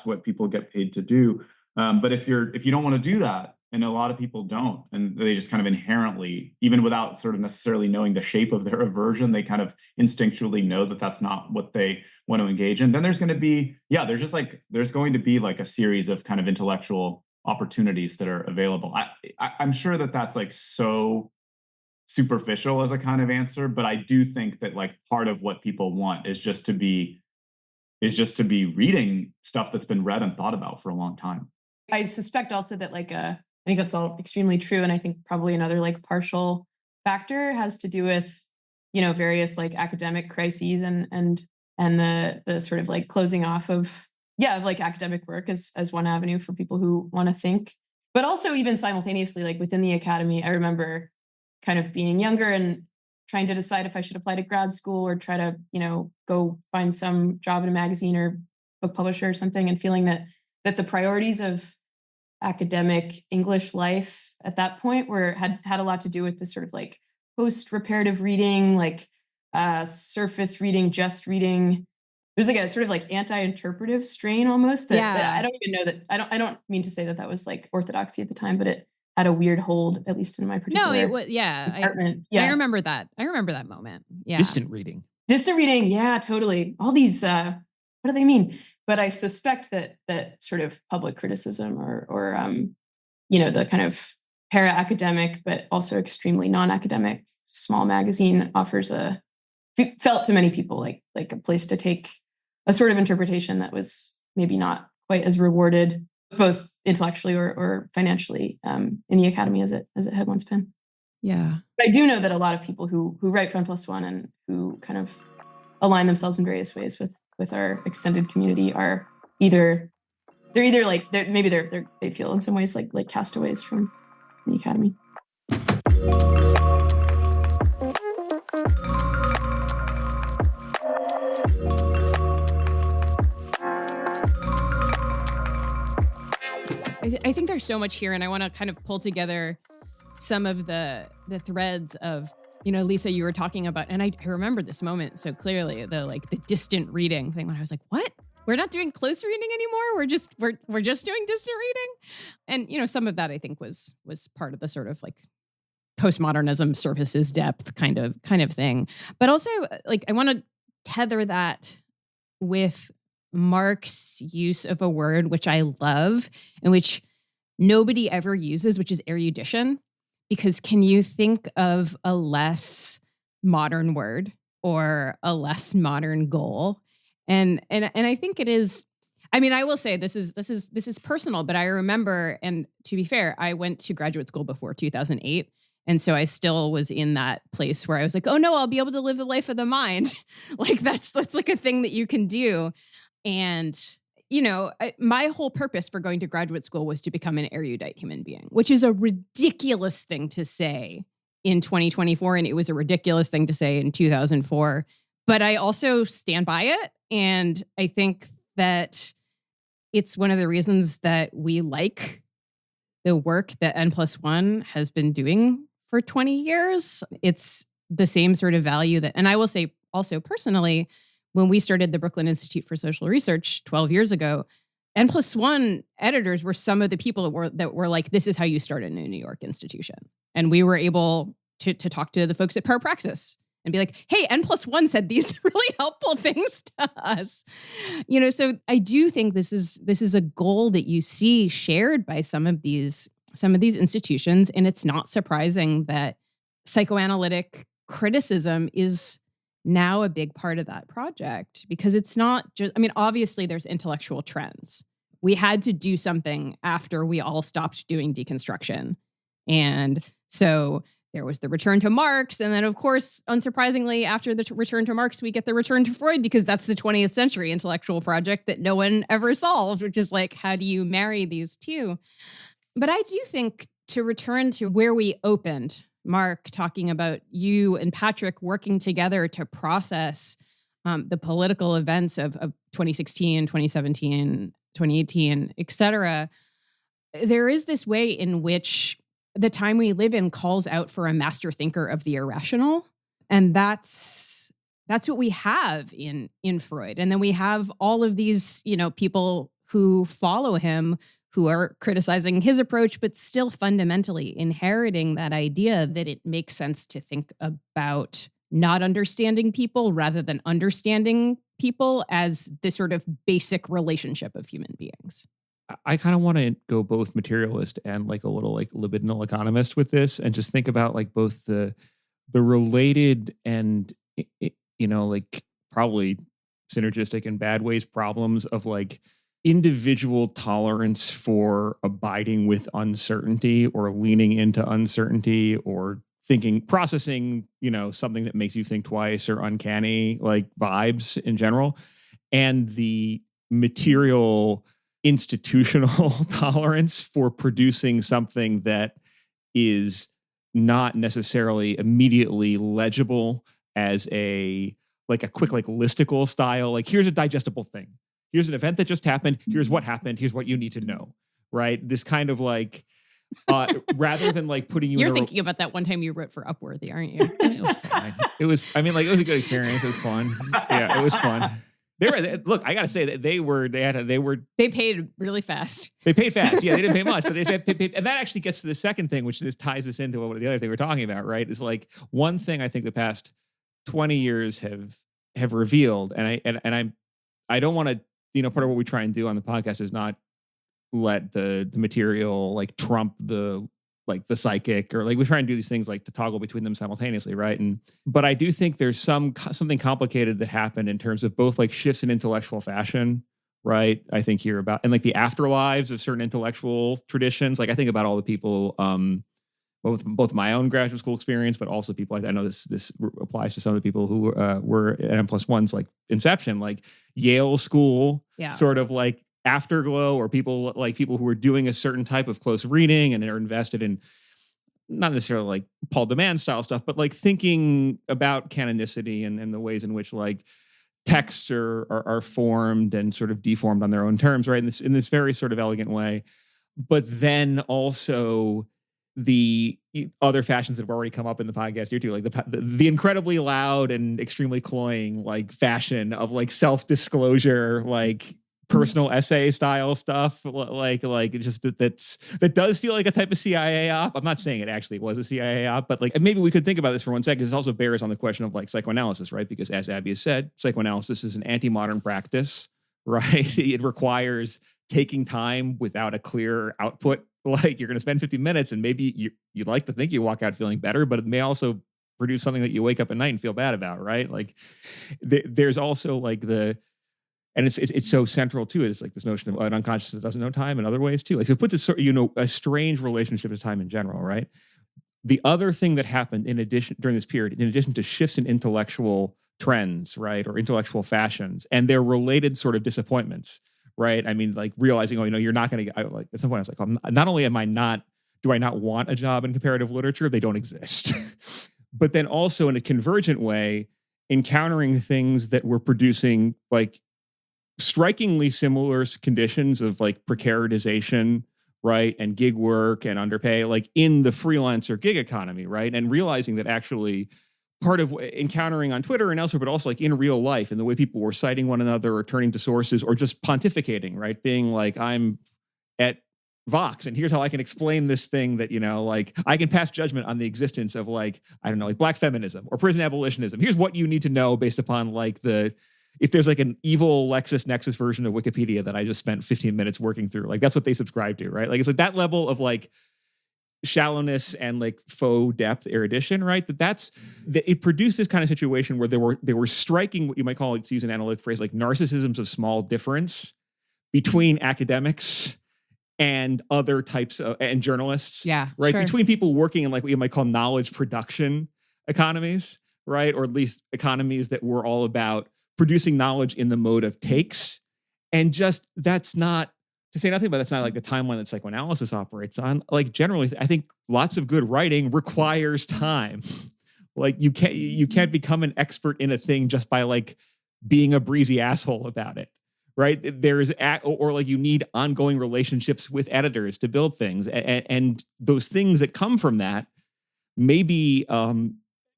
what people get paid to do. But if you don't want to do that, and a lot of people don't, and they just kind of inherently, even without sort of necessarily knowing the shape of their aversion, they kind of instinctually know that that's not what they want to engage in, then there's going to be, there's going to be like a series of kind of intellectual opportunities that are available. I'm sure that that's like so superficial as a kind of answer, but I do think that like part of what people want is just to be reading stuff that's been read and thought about for a long time. I suspect also that like I think that's all extremely true. And I think probably another like partial factor has to do with, various like academic crises and the sort of like closing off of like academic work as one avenue for people who want to think. But also even simultaneously, like within the academy, I remember kind of being younger and trying to decide if I should apply to grad school or try to, go find some job in a magazine or book publisher or something, and feeling that the priorities of academic English life at that point had a lot to do with this sort of like post-reparative reading, like surface reading, just reading. There's like a sort of like anti-interpretive strain almost that I don't even know that I don't mean to say that was like orthodoxy at the time, but it had a weird hold, at least in my particular. No, it was department. I remember that. I remember that moment. Yeah. Distant reading. Yeah, totally. All these what do they mean? But I suspect that sort of public criticism or the kind of para-academic but also extremely non-academic small magazine offers felt to many people like a place to take a sort of interpretation that was maybe not quite as rewarded, both intellectually or financially, in the academy as it had once been. Yeah. But I do know that a lot of people who write for n+1 and who kind of align themselves in various ways with our extended community are they feel in some ways like castaways from the academy. I think there's so much here, and I want to kind of pull together some of the threads of Lisa, you were talking about, and I remember this moment so clearly, the distant reading thing when I was like, what? We're not doing close reading anymore. We're just doing distant reading. And, some of that I think was part of the sort of like postmodernism surfaces depth kind of thing. But also I want to tether that with Mark's use of a word, which I love and which nobody ever uses, which is erudition. Because can you think of a less modern word or a less modern goal? And I think it is. I mean, I will say this is personal, but I remember, and to be fair, I went to graduate school before 2008. And so I still was in that place where I was like, oh no, I'll be able to live the life of the mind. Like that's like a thing that you can do. And my whole purpose for going to graduate school was to become an erudite human being, which is a ridiculous thing to say in 2024. And it was a ridiculous thing to say in 2004. But I also stand by it. And I think that it's one of the reasons that we like the work that n+1 has been doing for 20 years. It's the same sort of value that, and I will say also personally, when we started the Brooklyn Institute for Social Research 12 years ago, n+1 editors were some of the people that were like, this is how you start in a New York institution. And we were able to talk to the folks at Parapraxis and be like, hey, n+1 said these really helpful things to us. So I do think this is a goal that you see shared by some of these institutions. And it's not surprising that psychoanalytic criticism is now a big part of that project, because it's not just, obviously there's intellectual trends. We had to do something after we all stopped doing deconstruction. And so there was the return to Marx. And then, of course, unsurprisingly, after the return to Marx, we get the return to Freud, because that's the 20th century intellectual project that no one ever solved, which is like, how do you marry these two? But I do think, to return to where we opened, Mark talking about you and Patrick working together to process the political events of 2016, 2017, 2018, et cetera, there is this way in which the time we live in calls out for a master thinker of the irrational. And that's what we have in Freud. And then we have all of these, people who follow him, who are criticizing his approach, but still fundamentally inheriting that idea that it makes sense to think about not understanding people rather than understanding people as the sort of basic relationship of human beings. I kind of want to go both materialist and like a little like libidinal economist with this, and just think about like both the related and, like probably synergistic in bad ways problems of like individual tolerance for abiding with uncertainty or leaning into uncertainty or processing, something that makes you think twice or uncanny, like vibes in general, and the material institutional tolerance for producing something that is not necessarily immediately legible as a quick, listicle style, like here's a digestible thing. Here's an event that just happened. Here's what happened. Here's what you need to know, right? This kind of like, rather than like putting you You're thinking about that one time you wrote for Upworthy, aren't you? It was fine. It was a good experience. It was fun. Yeah, it was fun. Look, I got to say that they paid really fast. They paid fast. Yeah, they didn't pay much, but they paid. And that actually gets to the second thing, which ties us into what the other thing we're talking about, right? Is like one thing I think the past 20 years have revealed, and I don't want to, part of what we try and do on the podcast is not let the material like trump the psychic, or like we try and do these things like to toggle between them simultaneously, right? But I do think there's something complicated that happened in terms of both like shifts in intellectual fashion, right? I think here about, and like the afterlives of certain intellectual traditions. Like I think about all the people, both my own graduate school experience, but also people, I know this applies to some of the people who were at n+1's like inception, like Yale School, sort of like afterglow, or people who were doing a certain type of close reading and are invested in not necessarily like Paul Demand style stuff, but like thinking about canonicity and the ways in which like texts are formed and sort of deformed on their own terms, right? In this very sort of elegant way. But then also the other fashions that have already come up in the podcast here too, like the incredibly loud and extremely cloying like fashion of like self-disclosure, like personal essay style stuff, like it just that does feel like a type of CIA op. I'm not saying it actually was a CIA op, but like maybe we could think about this for 1 second. This also bears on the question of like psychoanalysis, right? Because as Abby has said, psychoanalysis is an anti-modern practice, right? It requires taking time without a clear output. Like you're going to spend 50 minutes and maybe you like to think you walk out feeling better, but it may also produce something that you wake up at night and feel bad about, right? Like there's also like and it's so central to it. It's like this notion of an unconscious that doesn't know time in other ways too. Like so it puts a strange relationship to time in general, right? The other thing that happened during this period, in addition to shifts in intellectual trends, right, or intellectual fashions and their related sort of disappointments, right? I mean, like realizing, you're not going to get, like at some point I was like, not only do I not want a job in comparative literature, they don't exist. But then also in a convergent way, encountering things that were producing like strikingly similar conditions of like precaritization, right, and gig work and underpay, like in the freelancer gig economy, right? And realizing that actually part of encountering on Twitter and elsewhere, but also like in real life and the way people were citing one another or turning to sources or just pontificating, right? Being like, I'm at Vox and here's how I can explain this thing that, like I can pass judgment on the existence of like, I don't know, like black feminism or prison abolitionism. Here's what you need to know based upon like if there's like an evil LexisNexis version of Wikipedia that I just spent 15 minutes working through, like that's what they subscribe to, right? Like it's like that level of like shallowness and like faux depth erudition, right? It produced this kind of situation where they were striking what you might call, to use an analytic phrase, like narcissisms of small difference between academics and other types of and journalists, yeah, right? Sure. Between people working in like what you might call knowledge production economies, right? Or at least economies that were all about producing knowledge in the mode of takes. And just that's not to say nothing, but that's not like the timeline that psychoanalysis operates on. Like generally, I think lots of good writing requires time. Like you can't become an expert in a thing just by like being a breezy asshole about it, right? Or like you need ongoing relationships with editors to build things, and those things that come from that maybe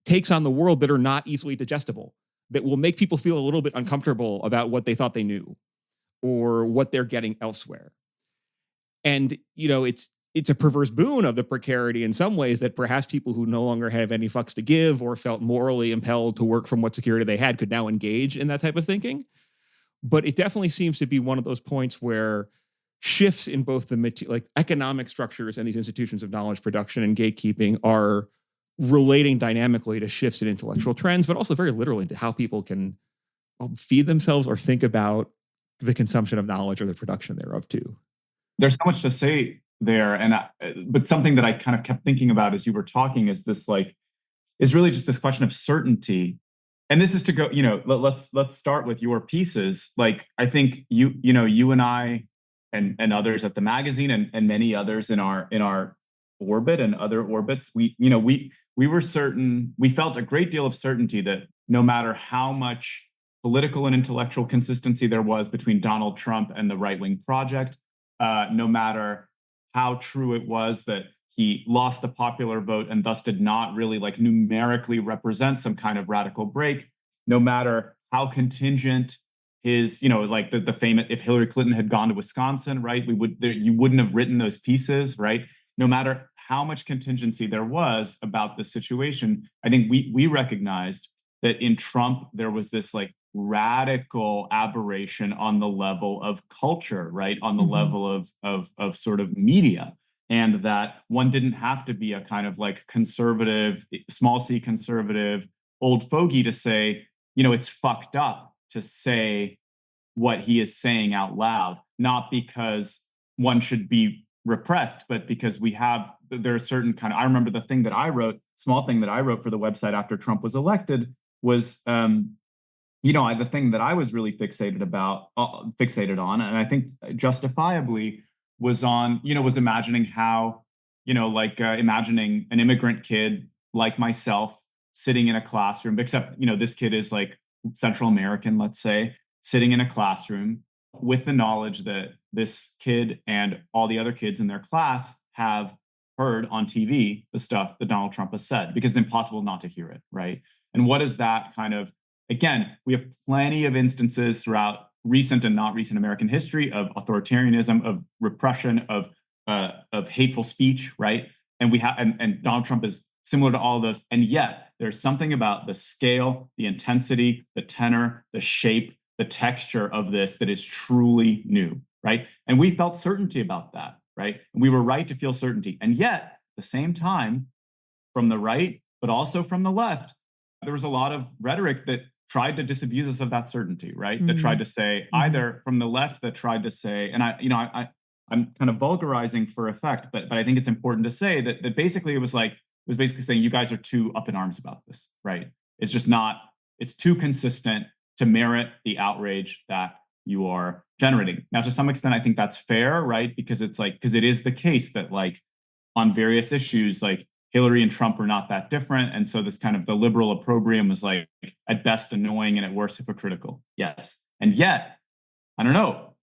takes on the world that are not easily digestible, that will make people feel a little bit uncomfortable about what they thought they knew or what they're getting elsewhere. And, it's a perverse boon of the precarity in some ways that perhaps people who no longer have any fucks to give or felt morally impelled to work from what security they had could now engage in that type of thinking. But it definitely seems to be one of those points where shifts in both the like economic structures and these institutions of knowledge production and gatekeeping are relating dynamically to shifts in intellectual trends, but also very literally to how people can feed themselves or think about the consumption of knowledge or the production thereof too. There's so much to say there, but something that I kind of kept thinking about as you were talking is really just this question of certainty. And this is to go, let's start with your pieces. Like I think you and I and others at the magazine and many others in our orbit and other orbits, we were certain, we felt a great deal of certainty that no matter how much political and intellectual consistency there was between Donald Trump and the right-wing project, no matter how true it was that he lost the popular vote and thus did not really like numerically represent some kind of radical break, no matter how contingent his, like the famous, if Hillary Clinton had gone to Wisconsin, right, you wouldn't have written those pieces, right? No matter how much contingency there was about the situation, I think we recognized that in Trump, there was this like radical aberration on the level of culture, right? On the level of sort of media. And that one didn't have to be a kind of like conservative, small c conservative, old fogey to say, it's fucked up to say what he is saying out loud, not because one should be repressed, but because there are certain kind of, I remember the thing that I wrote, small thing that I wrote for the website after Trump was elected was, the thing that I was really fixated on, and I think justifiably was imagining how, imagining an immigrant kid like myself sitting in a classroom, except, this kid is like Central American, let's say, sitting in a classroom with the knowledge that this kid and all the other kids in their class have heard on TV the stuff that Donald Trump has said, because it's impossible not to hear it, right? And what is that kind of, again, we have plenty of instances throughout recent and not recent American history of authoritarianism, of repression, of hateful speech, right? And we have, and Donald Trump is similar to all of those. And yet there's something about the scale, the intensity, the tenor, the shape, the texture of this that is truly new, right? And we felt certainty about that, right? And we were right to feel certainty. And yet, at the same time, from the right, but also from the left, there was a lot of rhetoric that tried to disabuse us of that certainty, right? Mm-hmm. That tried to say, either from the left that tried to say, and I'm kind of vulgarizing for effect, but I think it's important to say that basically it was basically saying you guys are too up in arms about this, right? It's just not, it's too consistent to merit the outrage that you are generating. Now, to some extent, I think that's fair, right? Because it's because it is the case that on various issues, Hillary and Trump are not that different. And so this kind of the liberal opprobrium is at best annoying and at worst hypocritical. Yes. And yet, I don't know,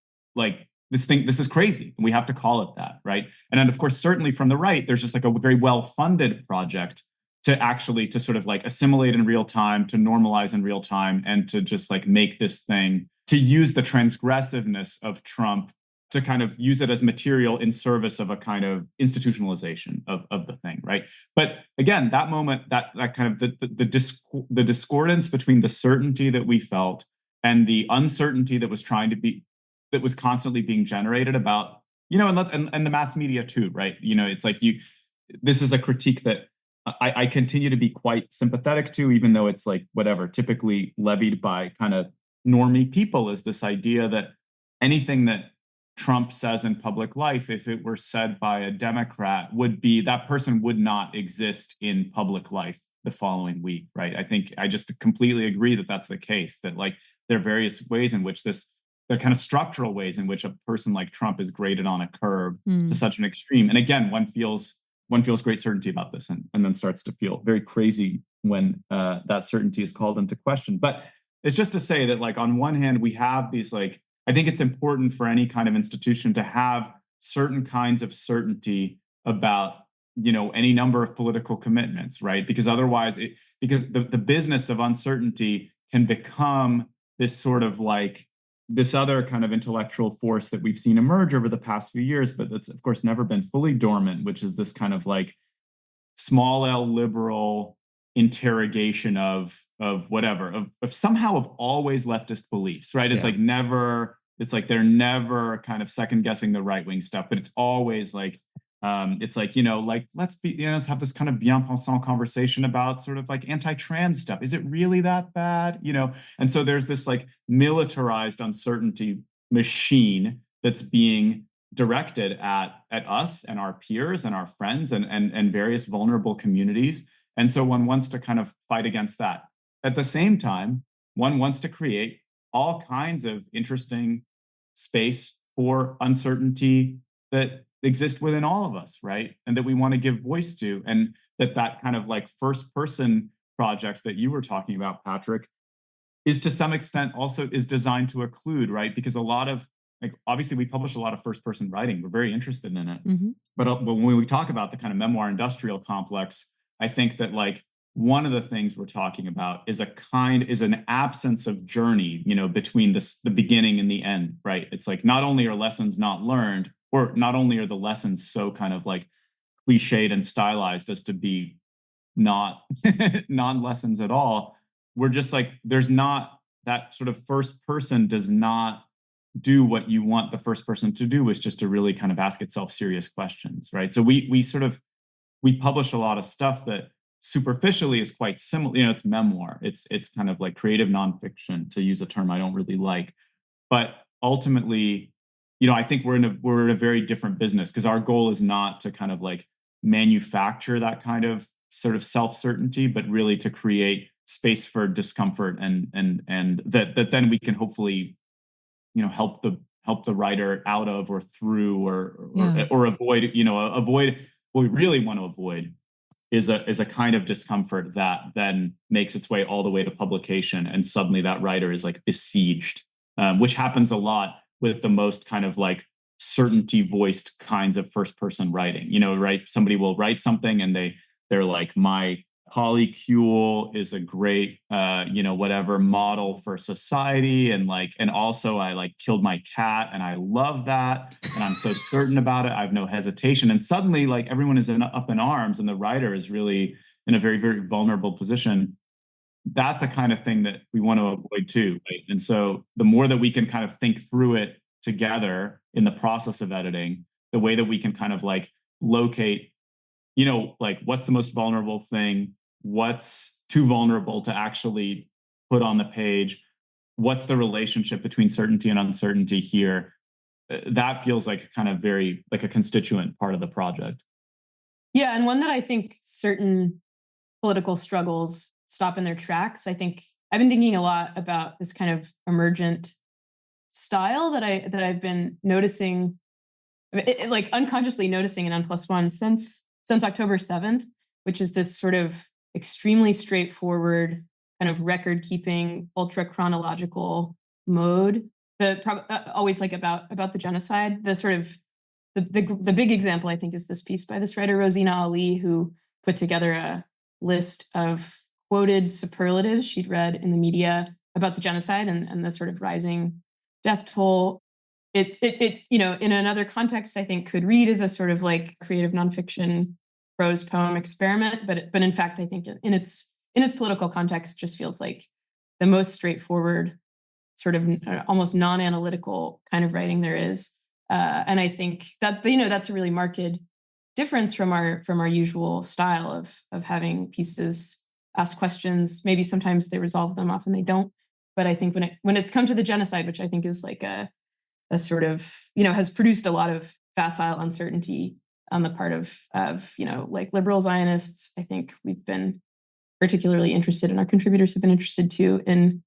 this is crazy. And we have to call it that, right? And then of course, certainly from the right, there's just a very well-funded project to sort of assimilate in real time, to normalize in real time, and to just make this thing, to use the transgressiveness of Trump to kind of use it as material in service of a kind of institutionalization of the thing, right? But again, that moment, that kind of the discordance between the certainty that we felt and the uncertainty that was constantly being generated about, and the mass media too, right? It's this is a critique that I continue to be quite sympathetic to, even though it's typically levied by kind of normie people, is this idea that anything that Trump says in public life, if it were said by a Democrat, that person would not exist in public life the following week, right? I think I just completely agree that that's the case, that there are various ways in which there are kind of structural ways in which a person like Trump is graded on a curve to such an extreme. And again, one feels great certainty about this and then starts to feel very crazy when that certainty is called into question. But it's just to say that on one hand, we have these I think it's important for any kind of institution to have certain kinds of certainty about, any number of political commitments, right? Because otherwise, because the business of uncertainty can become this sort of this other kind of intellectual force that we've seen emerge over the past few years, but that's of course never been fully dormant, which is this kind of small L liberal interrogation of whatever, of somehow of always leftist beliefs, right? It's never, they're never kind of second guessing the right wing stuff, but it's always let's let's have this kind of bien pensant conversation about sort of anti-trans stuff. Is it really that bad? And so there's this militarized uncertainty machine that's being directed at us and our peers and our friends and various vulnerable communities. And so one wants to kind of fight against that. At the same time, one wants to create all kinds of interesting space for uncertainty that exist within all of us, right? And that we want to give voice to. And that kind of first person project that you were talking about, Patrick, is to some extent also is designed to occlude, right? Because a lot of, obviously we publish a lot of first person writing. We're very interested in it. Mm-hmm. But when we talk about the kind of memoir industrial complex, I think that one of the things we're talking about is an absence of journey, between the beginning and the end, right? It's not only are lessons not learned, or not only are the lessons so kind of cliched and stylized as to be not non-lessons at all. We're just there's not that sort of first person does not do what you want the first person to do, is just to really kind of ask itself serious questions, right? So we publish a lot of stuff that superficially is quite similar. It's memoir. It's kind of creative nonfiction, to use a term I don't really like. But ultimately, I think we're in a very different business, because our goal is not to kind of manufacture that kind of sort of self-certainty, but really to create space for discomfort and that then we can hopefully, help the writer out of or through or avoid, avoid what we really want to avoid is a kind of discomfort that then makes its way all the way to publication, and suddenly that writer is besieged, which happens a lot with the most kind of certainty voiced kinds of first person writing, right? Somebody will write something and they're like, my polycule is a great, whatever model for society. And also I like killed my cat and I love that. And I'm so certain about it. I have no hesitation. And suddenly like everyone is up in arms and the writer is really in a very, very vulnerable position. That's a kind of thing that we want to avoid too. Right? And so the more that we can kind of think through it together in the process of editing, the way that we can kind of like locate, like what's the most vulnerable thing, what's too vulnerable to actually put on the page, what's the relationship between certainty and uncertainty here, that feels like kind of very like a constituent part of the project. Yeah, and one that I think certain political struggles stop in their tracks. I think I've been thinking a lot about this kind of emergent style that I've been noticing, like unconsciously noticing in n+1 since October 7th, which is this sort of extremely straightforward kind of record keeping, ultra chronological mode. Always like about the genocide. The sort of the big example I think is this piece by this writer Rosina Ali, who put together a list of quoted superlatives she'd read in the media about the genocide and the sort of rising death toll. It in another context I think could read as a sort of like creative nonfiction prose poem experiment, but in fact I think in its political context just feels like the most straightforward sort of almost non-analytical kind of writing there is, and I think that that's a really marked difference from our usual style of having pieces ask questions. Maybe sometimes they resolve them, often they don't. But I think when it's come to the genocide, which I think is like a sort of has produced a lot of facile uncertainty on the part of like liberal Zionists. I think we've been particularly interested, and our contributors have been interested too, in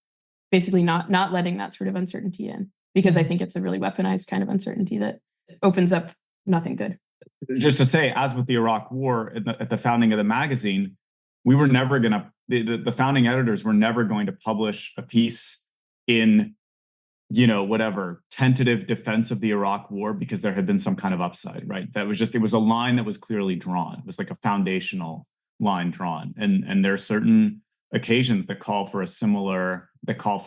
basically not letting that sort of uncertainty in, because I think it's a really weaponized kind of uncertainty that opens up nothing good. Just to say, as with the Iraq War at the founding of the magazine, we were never going to, the founding editors were never going to publish a piece in, whatever, tentative defense of the Iraq War because there had been some kind of upside, right? That was just, it was a line that was clearly drawn. It was like a foundational line drawn. And there are certain occasions that call for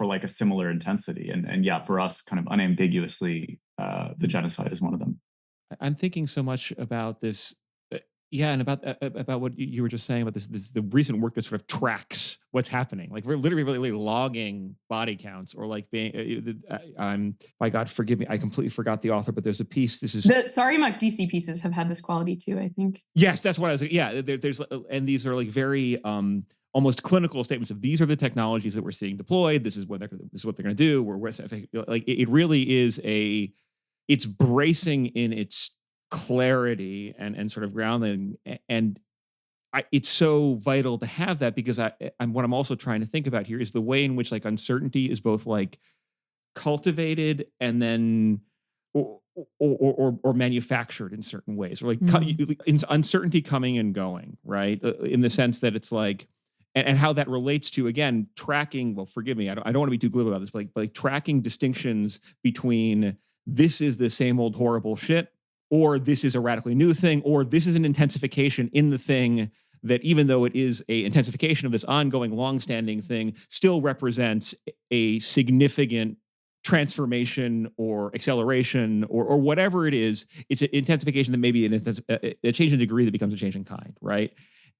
like a similar intensity. And yeah, for us, kind of unambiguously, the genocide is one of them. I'm thinking so much about this, and about what you were just saying about this the recent work that sort of tracks what's happening. Like we're literally logging body counts, or like being. My God, forgive me, I completely forgot the author, but there's a piece. This is the Sorry Muck DC pieces have had this quality too, I think. Yes, that's what I was. Yeah, there's and these are like very almost clinical statements of these are the technologies that we're seeing deployed. This is what they're going to do. We're like it really is it's bracing in its clarity and sort of grounding, and it's so vital to have that, because what I'm also trying to think about here is the way in which like uncertainty is both like cultivated and then or manufactured in certain ways, or like uncertainty coming and going, right? In the sense that it's like, and how that relates to, again, tracking. Well, forgive me, I don't want to be too glib about this, but like tracking distinctions between this is the same old horrible shit, or this is a radically new thing, or this is an intensification in the thing that, even though it is a intensification of this ongoing, longstanding thing, still represents a significant transformation or acceleration or whatever it is. It's an intensification that may be a change in degree that becomes a change in kind, right?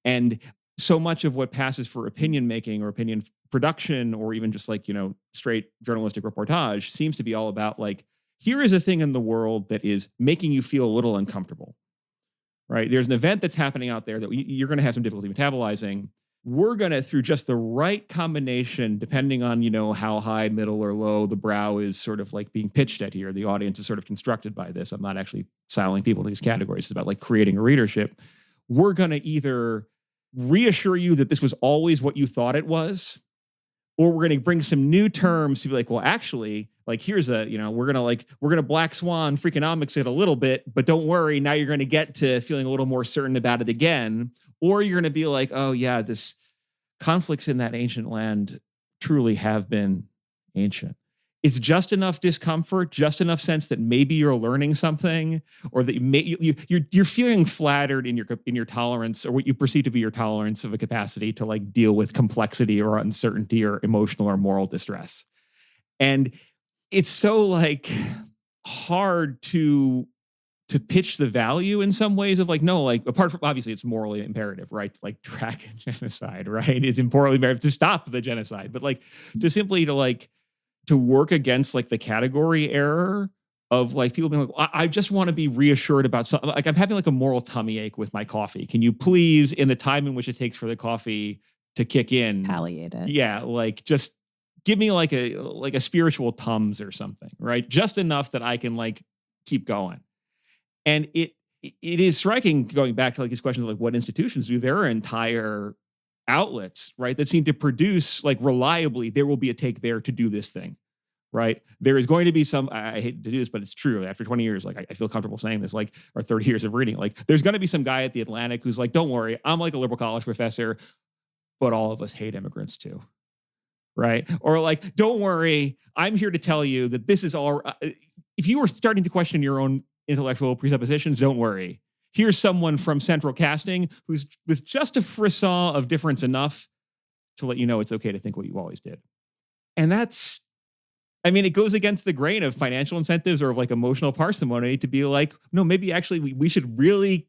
And so much of what passes for opinion making or opinion production, or even just like, straight journalistic reportage, seems to be all about like, here is a thing in the world that is making you feel a little uncomfortable, right? There's an event that's happening out there that you're going to have some difficulty metabolizing. We're going to, through just the right combination, depending on, how high, middle, or low the brow is sort of like being pitched at here, the audience is sort of constructed by this. I'm not actually siloing people in these categories. It's about like creating a readership. We're going to either reassure you that this was always what you thought it was, or we're going to bring some new terms to be like, well, actually, like here's we're going to black swan freakonomics it a little bit, but don't worry, now you're going to get to feeling a little more certain about it again. Or you're going to be like, oh yeah, this conflicts in that ancient land truly have been ancient. it's just enough discomfort, just enough sense that maybe you're learning something, or that you're feeling flattered in your tolerance, or what you perceive to be your tolerance of a capacity to like deal with complexity or uncertainty or emotional or moral distress. And it's so like hard to pitch the value in some ways of like, no, like apart from obviously it's morally imperative, right? To like track genocide, right? It's morally imperative to stop the genocide, but like to simply to work against like the category error of like people being like, I just want to be reassured about something. Like I'm having like a moral tummy ache with my coffee. Can you please, in the time in which it takes for the coffee to kick in, palliate it? Yeah, like just give me like a spiritual Tums or something, right? Just enough that I can like keep going. And it is striking, going back to like these questions of like what institutions do. There are entire outlets, right, that seem to produce like reliably, there will be a take there to do this thing, right? There is going to be some, I hate to do this, but it's true. After 20 years, like I feel comfortable saying this, like, or 30 years of reading, like there's going to be some guy at the Atlantic who's like, don't worry, I'm like a liberal college professor, but all of us hate immigrants too, right? Or like, don't worry, I'm here to tell you that this is all, if you were starting to question your own intellectual presuppositions, don't worry. Here's someone from central casting who's with just a frisson of difference enough to let you know it's okay to think what you always did. And that's, I mean, it goes against the grain of financial incentives or of like emotional parsimony to be like, no, maybe actually we should really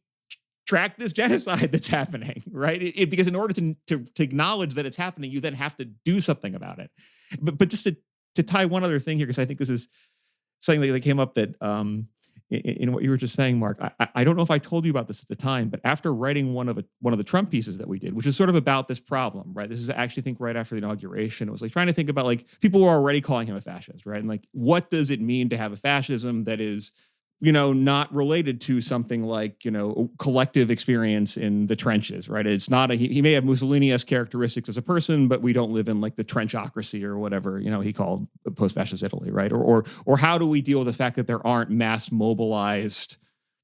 track this genocide that's happening, right? Because in order to acknowledge that it's happening, you then have to do something about it. But just to tie one other thing here, because I think this is something that came up that in what you were just saying, Mark, I don't know if I told you about this at the time, but after writing one of the Trump pieces that we did, which is sort of about this problem, right? This is actually, I think, right after the inauguration. It was like trying to think about like people who are already calling him a fascist, right? And like, what does it mean to have a fascism that is, you know, not related to something like, you know, collective experience in the trenches, right? It's not he may have Mussolini-esque characteristics as a person, but we don't live in like the trenchocracy or whatever, you know, he called post-fascist Italy, right? Or how do we deal with the fact that there aren't mass mobilized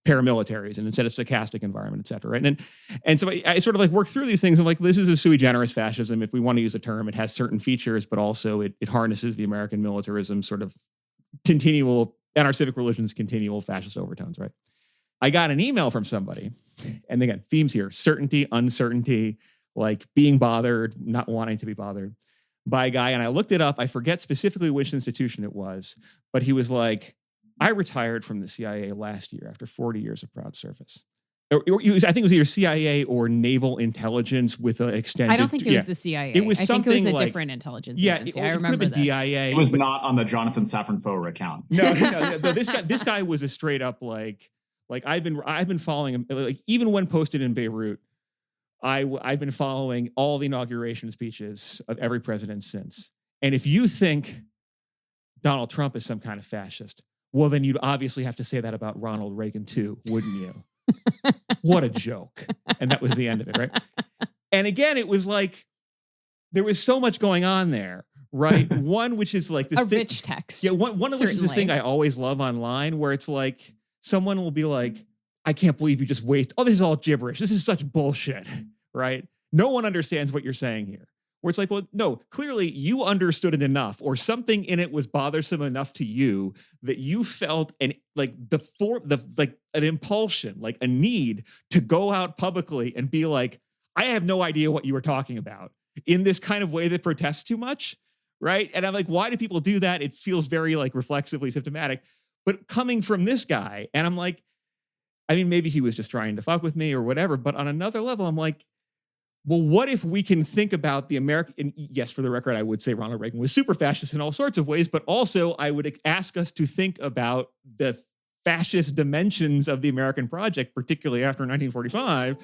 paramilitaries and instead a stochastic environment, et cetera, right? And so I sort of like work through these things. I'm like, this is a sui generis fascism. If we want to use a term, it has certain features, but also it harnesses the American militarism sort of continual, and our civic religion's continual fascist overtones, right? I got an email from somebody, and again, themes here, certainty, uncertainty, like being bothered, not wanting to be bothered, by a guy, and I looked it up. I forget specifically which institution it was, but he was like, I retired from the CIA last year after 40 years of proud service. I think it was either CIA or naval intelligence with an extended. I don't think it was the CIA. It was I think it was a like, different intelligence agency. I remember this. DIA. It was not on the Jonathan Safran Foer account. No, this guy was a straight up like I've been following him, like even when posted in Beirut. I've been following all the inauguration speeches of every president since. And if you think Donald Trump is some kind of fascist, well, then you'd obviously have to say that about Ronald Reagan too, wouldn't you? What a joke. And that was the end of it, right? And again, it was like, there was so much going on there, right? One, which is like this rich text. Yeah, one of which is this thing I always love online, where it's like, someone will be like, I can't believe you just waste, oh, this is all gibberish. This is such bullshit, right? No one understands what you're saying here. Where it's like, well, no, clearly you understood it enough, or something in it was bothersome enough to you that you felt an impulsion, like a need to go out publicly and be like, I have no idea what you were talking about, in this kind of way that protests too much, right? And I'm like, why do people do that? It feels very like reflexively symptomatic. But coming from this guy, and I'm like, I mean, maybe he was just trying to fuck with me or whatever, but on another level, I'm like, well, what if we can think about the American, yes, for the record, I would say Ronald Reagan was super fascist in all sorts of ways, but also I would ask us to think about the fascist dimensions of the American project, particularly after 1945,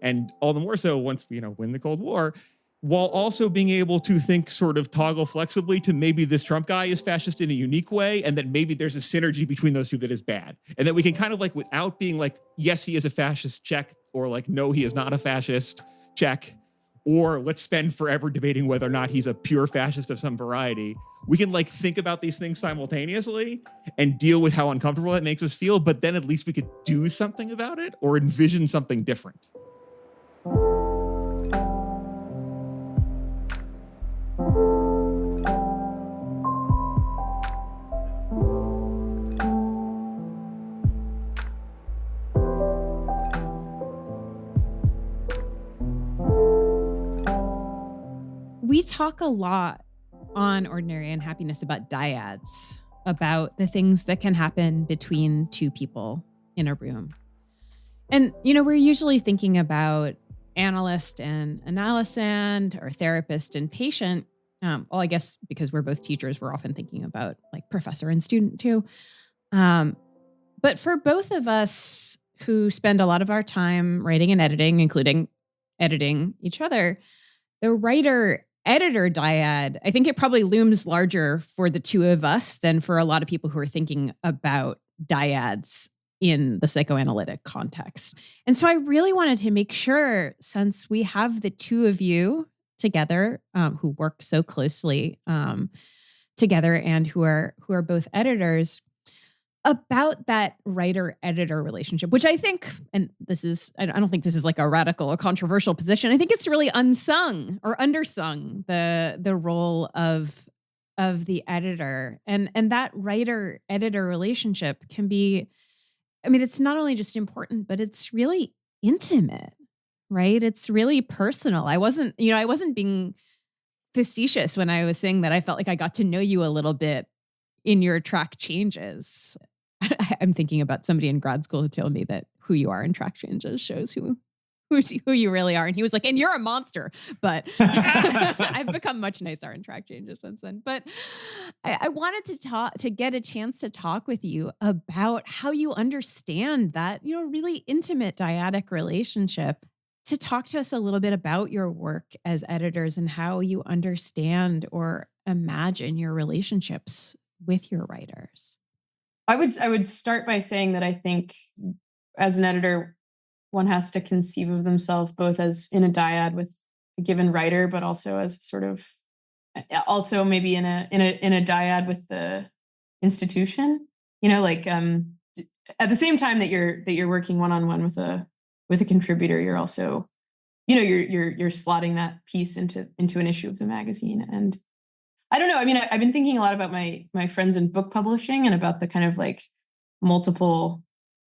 and all the more so once we, win the Cold War, while also being able to think sort of toggle flexibly to maybe this Trump guy is fascist in a unique way, and that maybe there's a synergy between those two that is bad. And that we can kind of like, without being like, yes, he is a fascist, check, or like, no, he is not a fascist, check, or let's spend forever debating whether or not he's a pure fascist of some variety. We can like think about these things simultaneously and deal with how uncomfortable that makes us feel, but then at least we could do something about it or envision something different. We talk a lot on Ordinary Unhappiness about dyads, about the things that can happen between two people in a room. And, we're usually thinking about analyst and analysand, or therapist and patient. Well, I guess because we're both teachers, we're often thinking about like professor and student too. But for both of us who spend a lot of our time writing and editing, including editing each other, the writer-editor dyad, I think it probably looms larger for the two of us than for a lot of people who are thinking about dyads in the psychoanalytic context. And so I really wanted to make sure, since we have the two of you together, who work so closely together and who are both editors, about that writer-editor relationship, which I think, and I don't think this is like a radical or controversial position. I think it's really unsung or undersung, the role of the editor, and that writer-editor relationship can be, it's not only just important, but it's really intimate, right? It's really personal. I wasn't being facetious when I was saying that I felt like I got to know you a little bit in your track changes. I'm thinking about somebody in grad school who told me that who you are in track changes shows who you really are. And he was like, and you're a monster. But I've become much nicer in track changes since then. But I wanted to get a chance to talk with you about how you understand that, really intimate dyadic relationship, to talk to us a little bit about your work as editors and how you understand or imagine your relationships with your writers. I would start by saying that I think as an editor, one has to conceive of themselves both as in a dyad with a given writer, but also as sort of also maybe in a dyad with the institution. At the same time that you're working one-on-one with a contributor, you're also, you're slotting that piece into an issue of the magazine. And I don't know. I've been thinking a lot about my friends in book publishing and about the kind of like multiple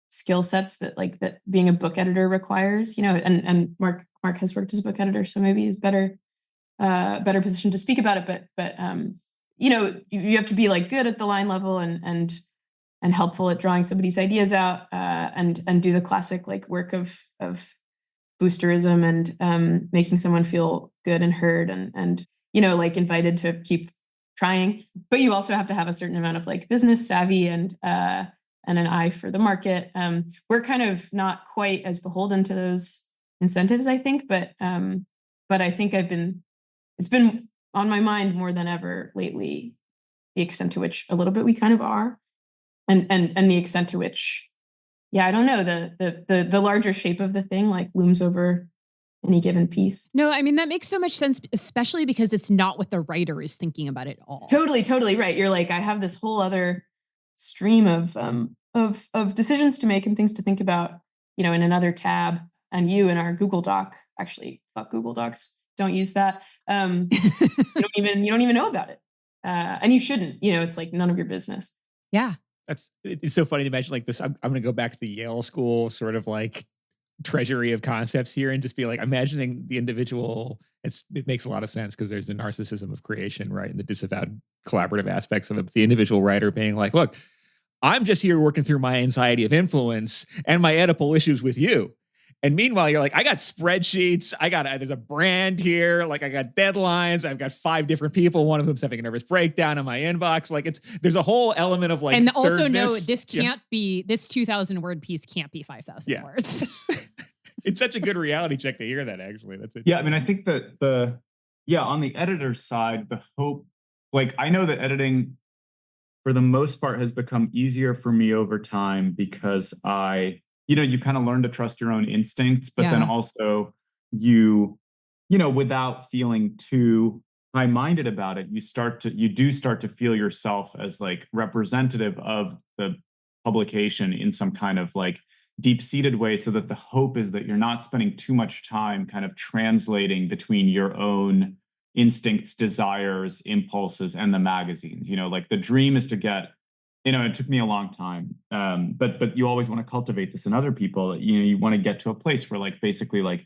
skill sets that being a book editor requires, and Mark has worked as a book editor, so maybe he's better positioned to speak about it. But you have to be like good at the line level and helpful at drawing somebody's ideas out, and do the classic like work of boosterism and making someone feel good and heard and invited to keep trying. But you also have to have a certain amount of like business savvy and an eye for the market. We're kind of not quite as beholden to those incentives, I think, but I think it's been on my mind more than ever lately, the extent to which a little bit we kind of are, and the extent to which, I don't know, the larger shape of the thing like looms over any given piece. No, that makes so much sense, especially because it's not what the writer is thinking about at all. Totally right. You're like, I have this whole other stream of decisions to make and things to think about, in another tab, and you in our Google Doc. Actually, fuck Google Docs. Don't use that. You don't even know about it, and you shouldn't. It's like none of your business. Yeah, it's so funny to imagine like this. I'm going to go back to the Yale School sort of like treasury of concepts here and just be like imagining the individual. It makes a lot of sense because there's a narcissism of creation, right? And the disavowed collaborative aspects of it. The individual writer being like, look, I'm just here working through my anxiety of influence and my Oedipal issues with you. And meanwhile, you're like, I got spreadsheets. There's a brand here. Like I got deadlines. I've got 5 different people. One of whom's having a nervous breakdown in my inbox. Like there's a whole element of like, and also know this can't be, this 2,000 word piece can't be 5,000 words. It's such a good reality check to hear that, actually. That's it. Yeah. I think that on the editor's side, the hope, like I know that editing for the most part has become easier for me over time because you kind of learn to trust your own instincts, but then also you without feeling too high-minded about it, you do start to feel yourself as like representative of the publication in some kind of like deep-seated way, so that the hope is that you're not spending too much time kind of translating between your own instincts, desires, impulses, and the magazines. Like the dream is to get, it took me a long time, but you always want to cultivate this in other people. You want to get to a place where like basically like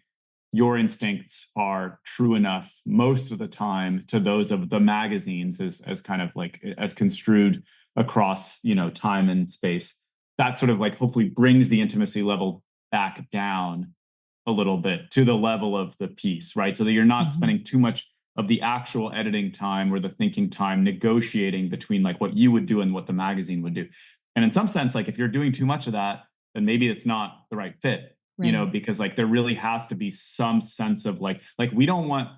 your instincts are true enough most of the time to those of the magazines as kind of like as construed across, time and space. That sort of like hopefully brings the intimacy level back down a little bit to the level of the piece, right? So that you're not spending too much of the actual editing time or the thinking time negotiating between like what you would do and what the magazine would do. And in some sense, like if you're doing too much of that, then maybe it's not the right fit, because like there really has to be some sense of like we don't want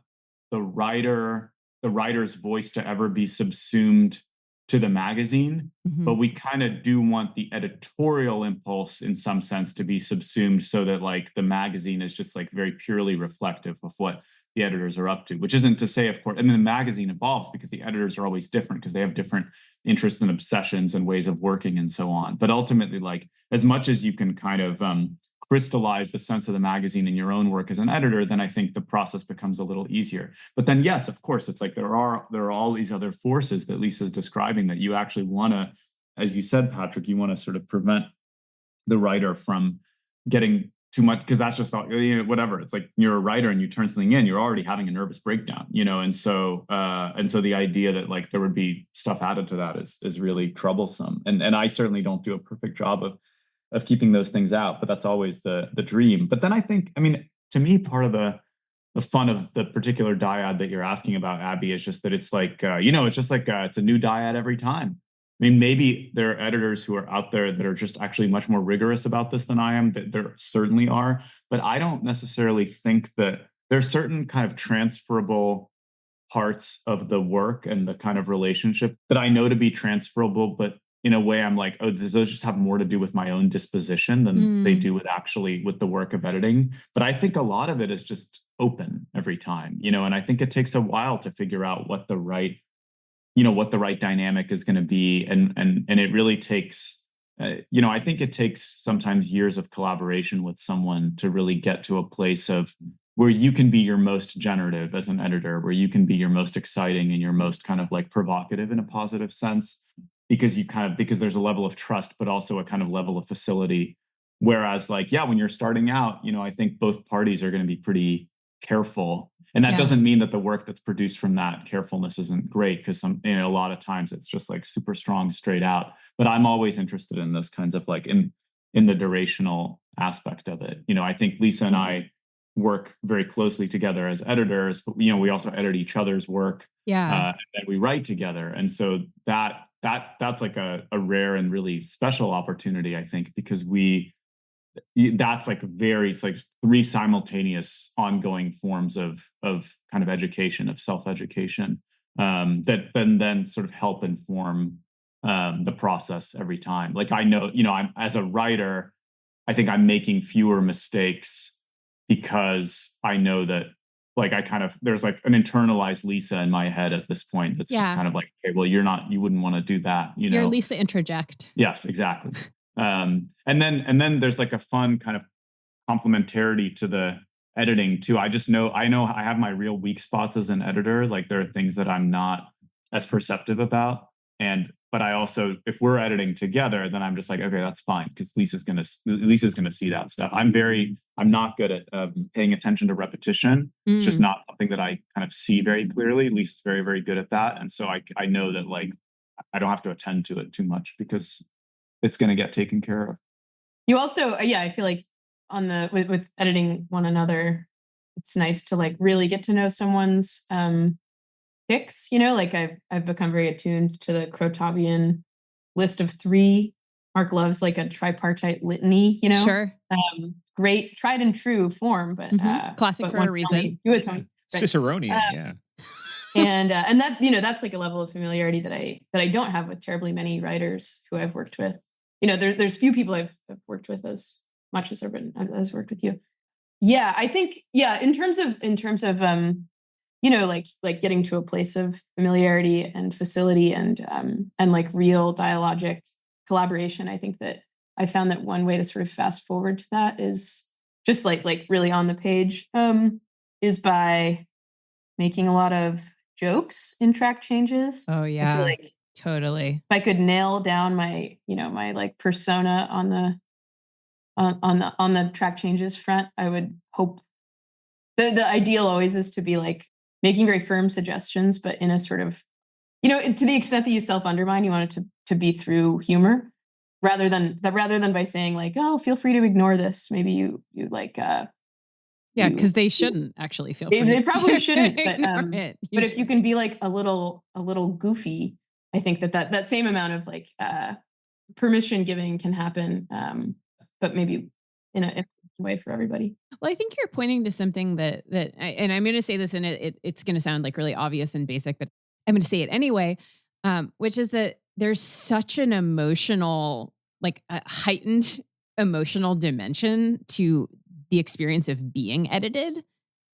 the writer's voice to ever be subsumed to the magazine, but we kind of do want the editorial impulse in some sense to be subsumed so that like the magazine is just like very purely reflective of what the editors are up to, which isn't to say, of course, I mean, the magazine evolves because the editors are always different because they have different interests and obsessions and ways of working and so on. But ultimately, like as much as you can kind of crystallize the sense of the magazine in your own work as an editor, then I think the process becomes a little easier. But then, yes, of course, it's like there are all these other forces that Lisa's describing that you actually want to, as you said, Patrick, you want to sort of prevent the writer from getting too much, because that's just whatever. It's like you're a writer and you turn something in, you're already having a nervous breakdown, and so the idea that like there would be stuff added to that is really troublesome. And I certainly don't do a perfect job of keeping those things out, but that's always the dream. But then I think, I mean, to me, part of the fun of the particular dyad that you're asking about, Abby, is just that it's like, it's just like it's a new dyad every time. I mean, maybe there are editors who are out there that are just actually much more rigorous about this than I am. That there certainly are, but I don't necessarily think that there's certain kind of transferable parts of the work and the kind of relationship that I know to be transferable, but in a way I'm like, oh, does those just have more to do with my own disposition than they do with the work of editing? But I think a lot of it is just open every time, and I think it takes a while to figure out what the right dynamic is going to be. And it really takes, I think it takes sometimes years of collaboration with someone to really get to a place of where you can be your most generative as an editor, where you can be your most exciting and your most kind of like provocative in a positive sense, because because there's a level of trust, but also a kind of level of facility. Whereas like, when you're starting out, I think both parties are going to be pretty careful. And that doesn't mean that the work that's produced from that carefulness isn't great, because a lot of times it's just like super strong straight out. But I'm always interested in those kinds of like in the durational aspect of it. I think Lisa and I work very closely together as editors, but we also edit each other's work. And then we write together. And so that's like a rare and really special opportunity, I think, because that's like it's like three simultaneous ongoing forms of kind of education, of self-education, that then sort of help inform the process every time. Like I know, I'm as a writer, I think I'm making fewer mistakes because I know that like there's like an internalized Lisa in my head at this point that's just kind of like, okay, well, you wouldn't want to do that, You're Lisa introject. Yes, exactly. And then there's like a fun kind of complementarity to the editing too. I know I have my real weak spots as an editor. Like there are things that I'm not as perceptive about. But I also, if we're editing together, then I'm just like, okay, that's fine, because Lisa's gonna see that stuff. I'm not good at paying attention to repetition. It's just not something that I kind of see very clearly. Lisa's very, very good at that. And so I know that like I don't have to attend to it too much because it's going to get taken care of. You also, I feel like with editing one another, it's nice to like really get to know someone's ticks. Like I've become very attuned to the Krotovian list of 3. Mark loves like a tripartite litany. Sure. Great, tried and true form, but classic for a reason. Do its own. Ciceronian, yeah. And that that's like a level of familiarity that I don't have with terribly many writers who I've worked with. There's few people I've worked with as much as I've worked with you. Yeah, I think in terms of like getting to a place of familiarity and facility and like real dialogic collaboration, I think that I found that one way to sort of fast forward to that is just like really on the page is by making a lot of jokes in track changes. Oh yeah. I feel like totally. if I could nail down my, my like persona on the track changes front, I would hope the ideal always is to be like making very firm suggestions, but in a sort of, to the extent that you self-undermine, you want it to be through humor rather than by saying like, oh, feel free to ignore this. Maybe you like, yeah, because they shouldn't actually feel free. They probably shouldn't, but but if you can be like a little goofy, I think that same amount of like permission giving can happen, but maybe in a way for everybody. Well, I think you're pointing to something and I'm going to say this, and it's going to sound like really obvious and basic, but I'm going to say it anyway, which is that there's such an emotional, like a heightened emotional dimension to the experience of being edited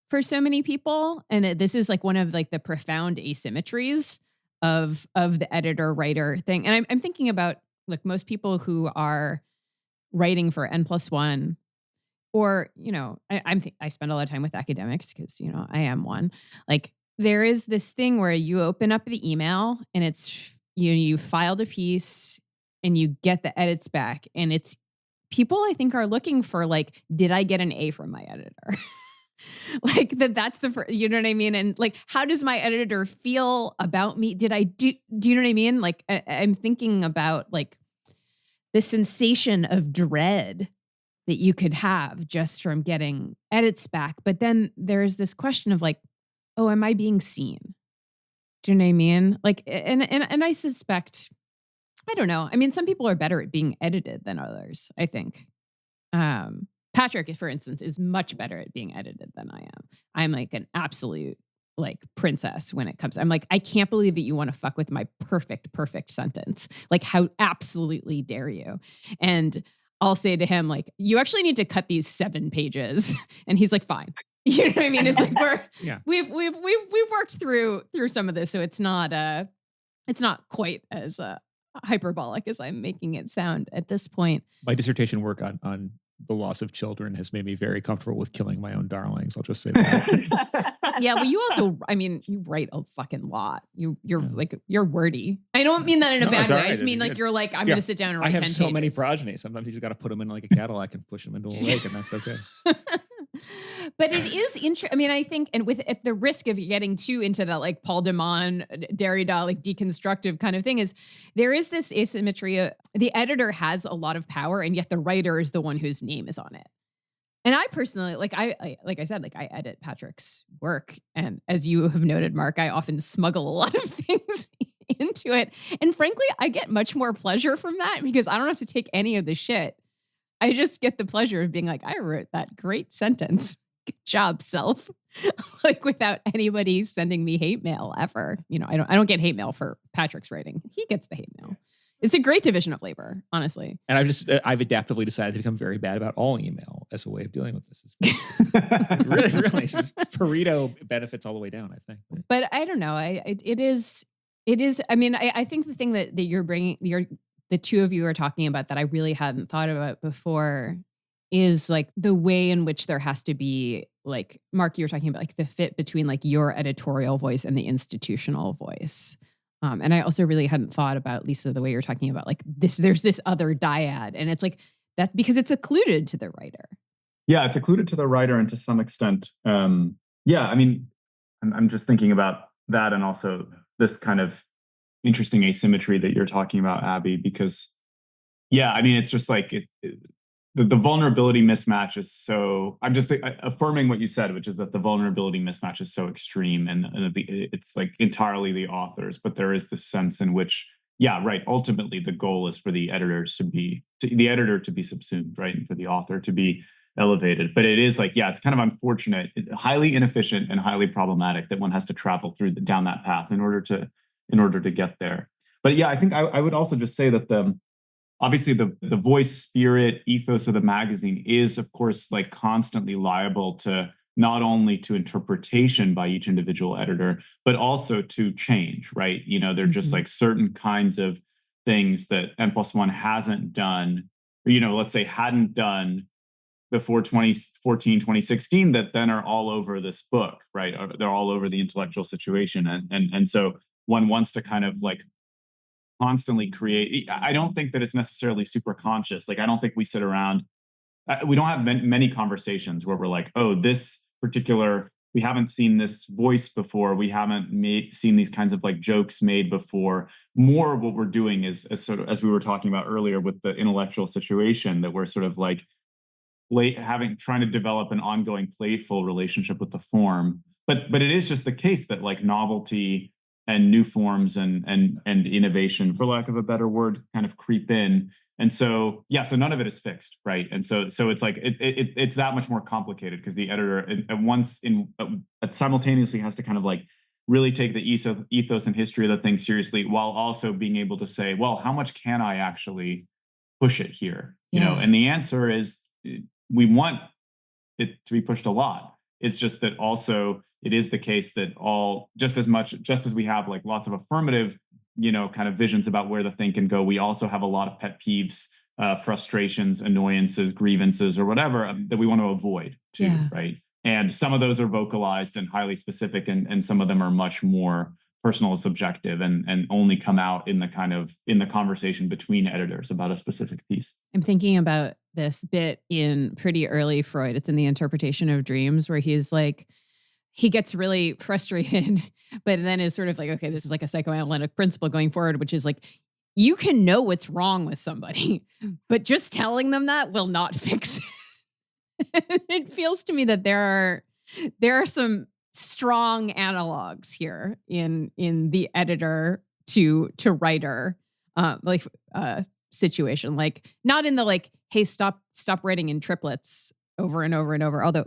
for so many people, and that this is like one of like the profound asymmetries of the editor writer thing. And I'm thinking about like most people who are writing for n+1. Or, I spend a lot of time with academics because, I am one. Like there is this thing where you open up the email and it's, you filed a piece and you get the edits back, and it's people I think are looking for like, did I get an A from my editor? Like that's the first, you know what I mean? And like, how does my editor feel about me? Do you know what I mean? Like I'm thinking about like the sensation of dread that you could have just from getting edits back. But then there's this question of like, oh, am I being seen? Do you know what I mean? Like, and I suspect, I don't know. I mean, some people are better at being edited than others, I think. Patrick, for instance, is much better at being edited than I am. I'm like an absolute like princess when it comes. I'm like, I can't believe that you want to fuck with my perfect sentence. Like, how absolutely dare you? And I'll say to him, like, you actually need to cut these 7 pages. And he's like, fine. You know what I mean? It's like we've worked through some of this. So it's not quite as hyperbolic as I'm making it sound at this point. My dissertation work on the loss of children has made me very comfortable with killing my own darlings. I'll just say that. Yeah, well, you also, I mean, you write a fucking lot. You're wordy. I don't mean that in a bad way. I just mean like you're like, I'm going to sit down and write 10 pages. I have so many progeny. Sometimes you just got to put them in like a Cadillac and push them into a lake, and that's okay. But it is interesting. I mean, I think, and at the risk of getting too into that like Paul de Man, Derrida, like deconstructive kind of thing, is there is this asymmetry. The editor has a lot of power, and yet the writer is the one whose name is on it. And I personally, like I said, I edit Patrick's work. And as you have noted, Mark, I often smuggle a lot of things into it. And frankly, I get much more pleasure from that because I don't have to take any of the shit. I just get the pleasure of being like, I wrote that great sentence. Good job, self. Like without anybody sending me hate mail ever. I don't get hate mail for Patrick's writing. He gets the hate mail. It's a great division of labor, honestly. And I've adaptively decided to become very bad about all email as a way of dealing with this. really, Pareto benefits all the way down, I think. But I don't know. It is. I mean, I think the thing that you're bringing, the two of you are talking about that I really hadn't thought about before is like the way in which there has to be, like, Mark, you were talking about like the fit between like your editorial voice and the institutional voice. And I also really hadn't thought about, Lisa, the way you're talking about like this, there's this other dyad, and it's like that because it's occluded to the writer. Yeah, it's occluded to the writer, and to some extent, I mean, I'm just thinking about that, and also this kind of interesting asymmetry that you're talking about, Abby, because I mean, it's just like the vulnerability mismatch is so, I'm just affirming what you said, which is that the vulnerability mismatch is so extreme, and it's like entirely the authors, but there is this sense in which, ultimately the goal is for the editor to be subsumed, right? And for the author to be elevated. But it is like, it's kind of unfortunate, highly inefficient and highly problematic that one has to travel down that path in order to get there. But I think I would also just say that obviously the voice, spirit, ethos of the magazine is, of course, like constantly liable to not only to interpretation by each individual editor, but also to change, right? They're just like certain kinds of things that n+1 hasn't done, or, let's say hadn't done before 2014, 2016, that then are all over this book, right? They're all over the intellectual situation. And so one wants to kind of like constantly create. I don't think that it's necessarily super conscious. Like, I don't think we sit around, we don't have many conversations where we're like, oh, this particular, we haven't seen this voice before. We haven't seen these kinds of like jokes made before. More what we're doing is sort of, as we were talking about earlier with the intellectual situation, that we're sort of like trying to develop an ongoing playful relationship with the form. But it is just the case that like novelty and new forms and innovation, for lack of a better word, kind of creep in. And so, yeah, so none of it is fixed, right? And so it's like it's that much more complicated because the editor simultaneously has to kind of like really take the ethos and history of the thing seriously, while also being able to say, well, how much can I actually push it here? You know, and the answer is we want it to be pushed a lot. It's just that also it is the case that just as we have like lots of affirmative, you know, kind of visions about where the thing can go, we also have a lot of pet peeves, frustrations, annoyances, grievances, or whatever that we want to avoid too, right? And some of those are vocalized and highly specific, and some of them are much more personal and subjective, and only come out in the conversation between editors about a specific piece. I'm thinking about this bit in pretty early Freud. It's in the interpretation of dreams, where he's like, he gets really frustrated, but then is sort of like, okay, this is like a psychoanalytic principle going forward, which is like, you can know what's wrong with somebody, but just telling them that will not fix it. It feels to me that there are some strong analogs here in the editor to writer situation, like not in the like, hey, stop writing in triplets over and over and over, although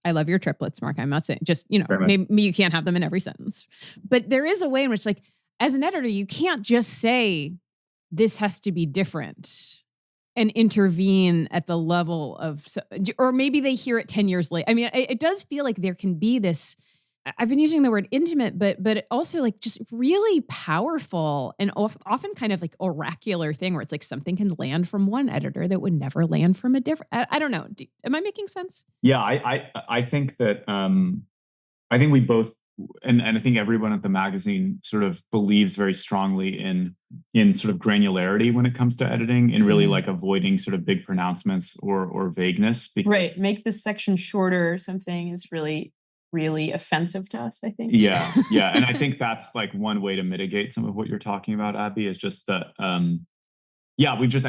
I love your triplets, Mark. I'm not saying just, you know, maybe you can't have them in every sentence, but there is a way in which, like, as an editor, you can't just say this has to be different and intervene at the level of, or maybe they hear it 10 years later. I mean, it does feel like there can be this, I've been using the word intimate, but also like just really powerful and often kind of like oracular thing where it's like something can land from one editor that would never land from a different, I don't know. Am I making sense? Yeah, I think that, I think we both, and I think everyone at the magazine sort of believes very strongly in sort of granularity when it comes to editing, and really like avoiding sort of big pronouncements or vagueness. Right. Make this section shorter or something is really offensive to us, I think. Yeah. And I think that's like one way to mitigate some of what you're talking about, Abby, is just that, I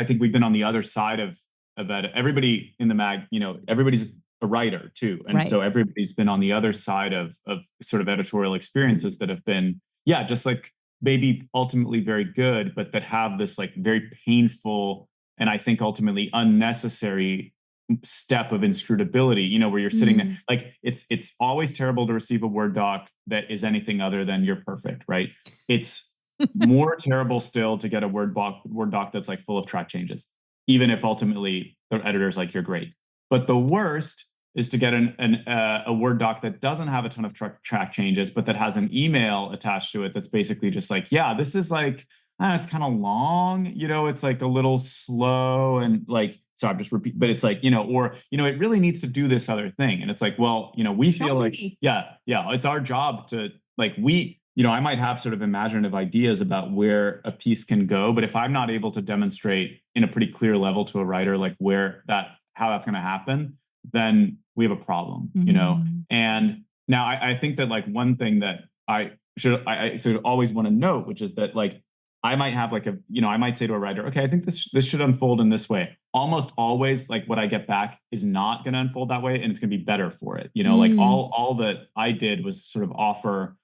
think we've been on the other side of that. Everybody in the mag, you know, everybody's a writer too. And so everybody's been on the other side of sort of editorial experiences that have been, just like maybe ultimately very good, but that have this like very painful and I think ultimately unnecessary step of inscrutability, you know, where you're sitting there, like it's always terrible to receive a Word doc that is anything other than you're perfect, right? It's more terrible still to get a Word doc that's like full of track changes, even if ultimately the editor's like, you're great. But the worst is to get a Word doc that doesn't have a ton of track changes, but that has an email attached to it that's basically just like, this is like, it's kind of long, you know, it's like a little slow and like, so I'm just repeat, but it's like, you know, or, you know, it really needs to do this other thing. And it's like, well, you know, we feel like, it's our job to like, you know, I might have sort of imaginative ideas about where a piece can go, but if I'm not able to demonstrate in a pretty clear level to a writer, like how that's going to happen, then we have a problem, you know? And now I think that like one thing that I sort of always want to note, which is that like, I might have like I might say to a writer, okay, I think this should unfold in this way. Almost always like what I get back is not going to unfold that way. And it's going to be better for it. You know, like all that I did was sort of offer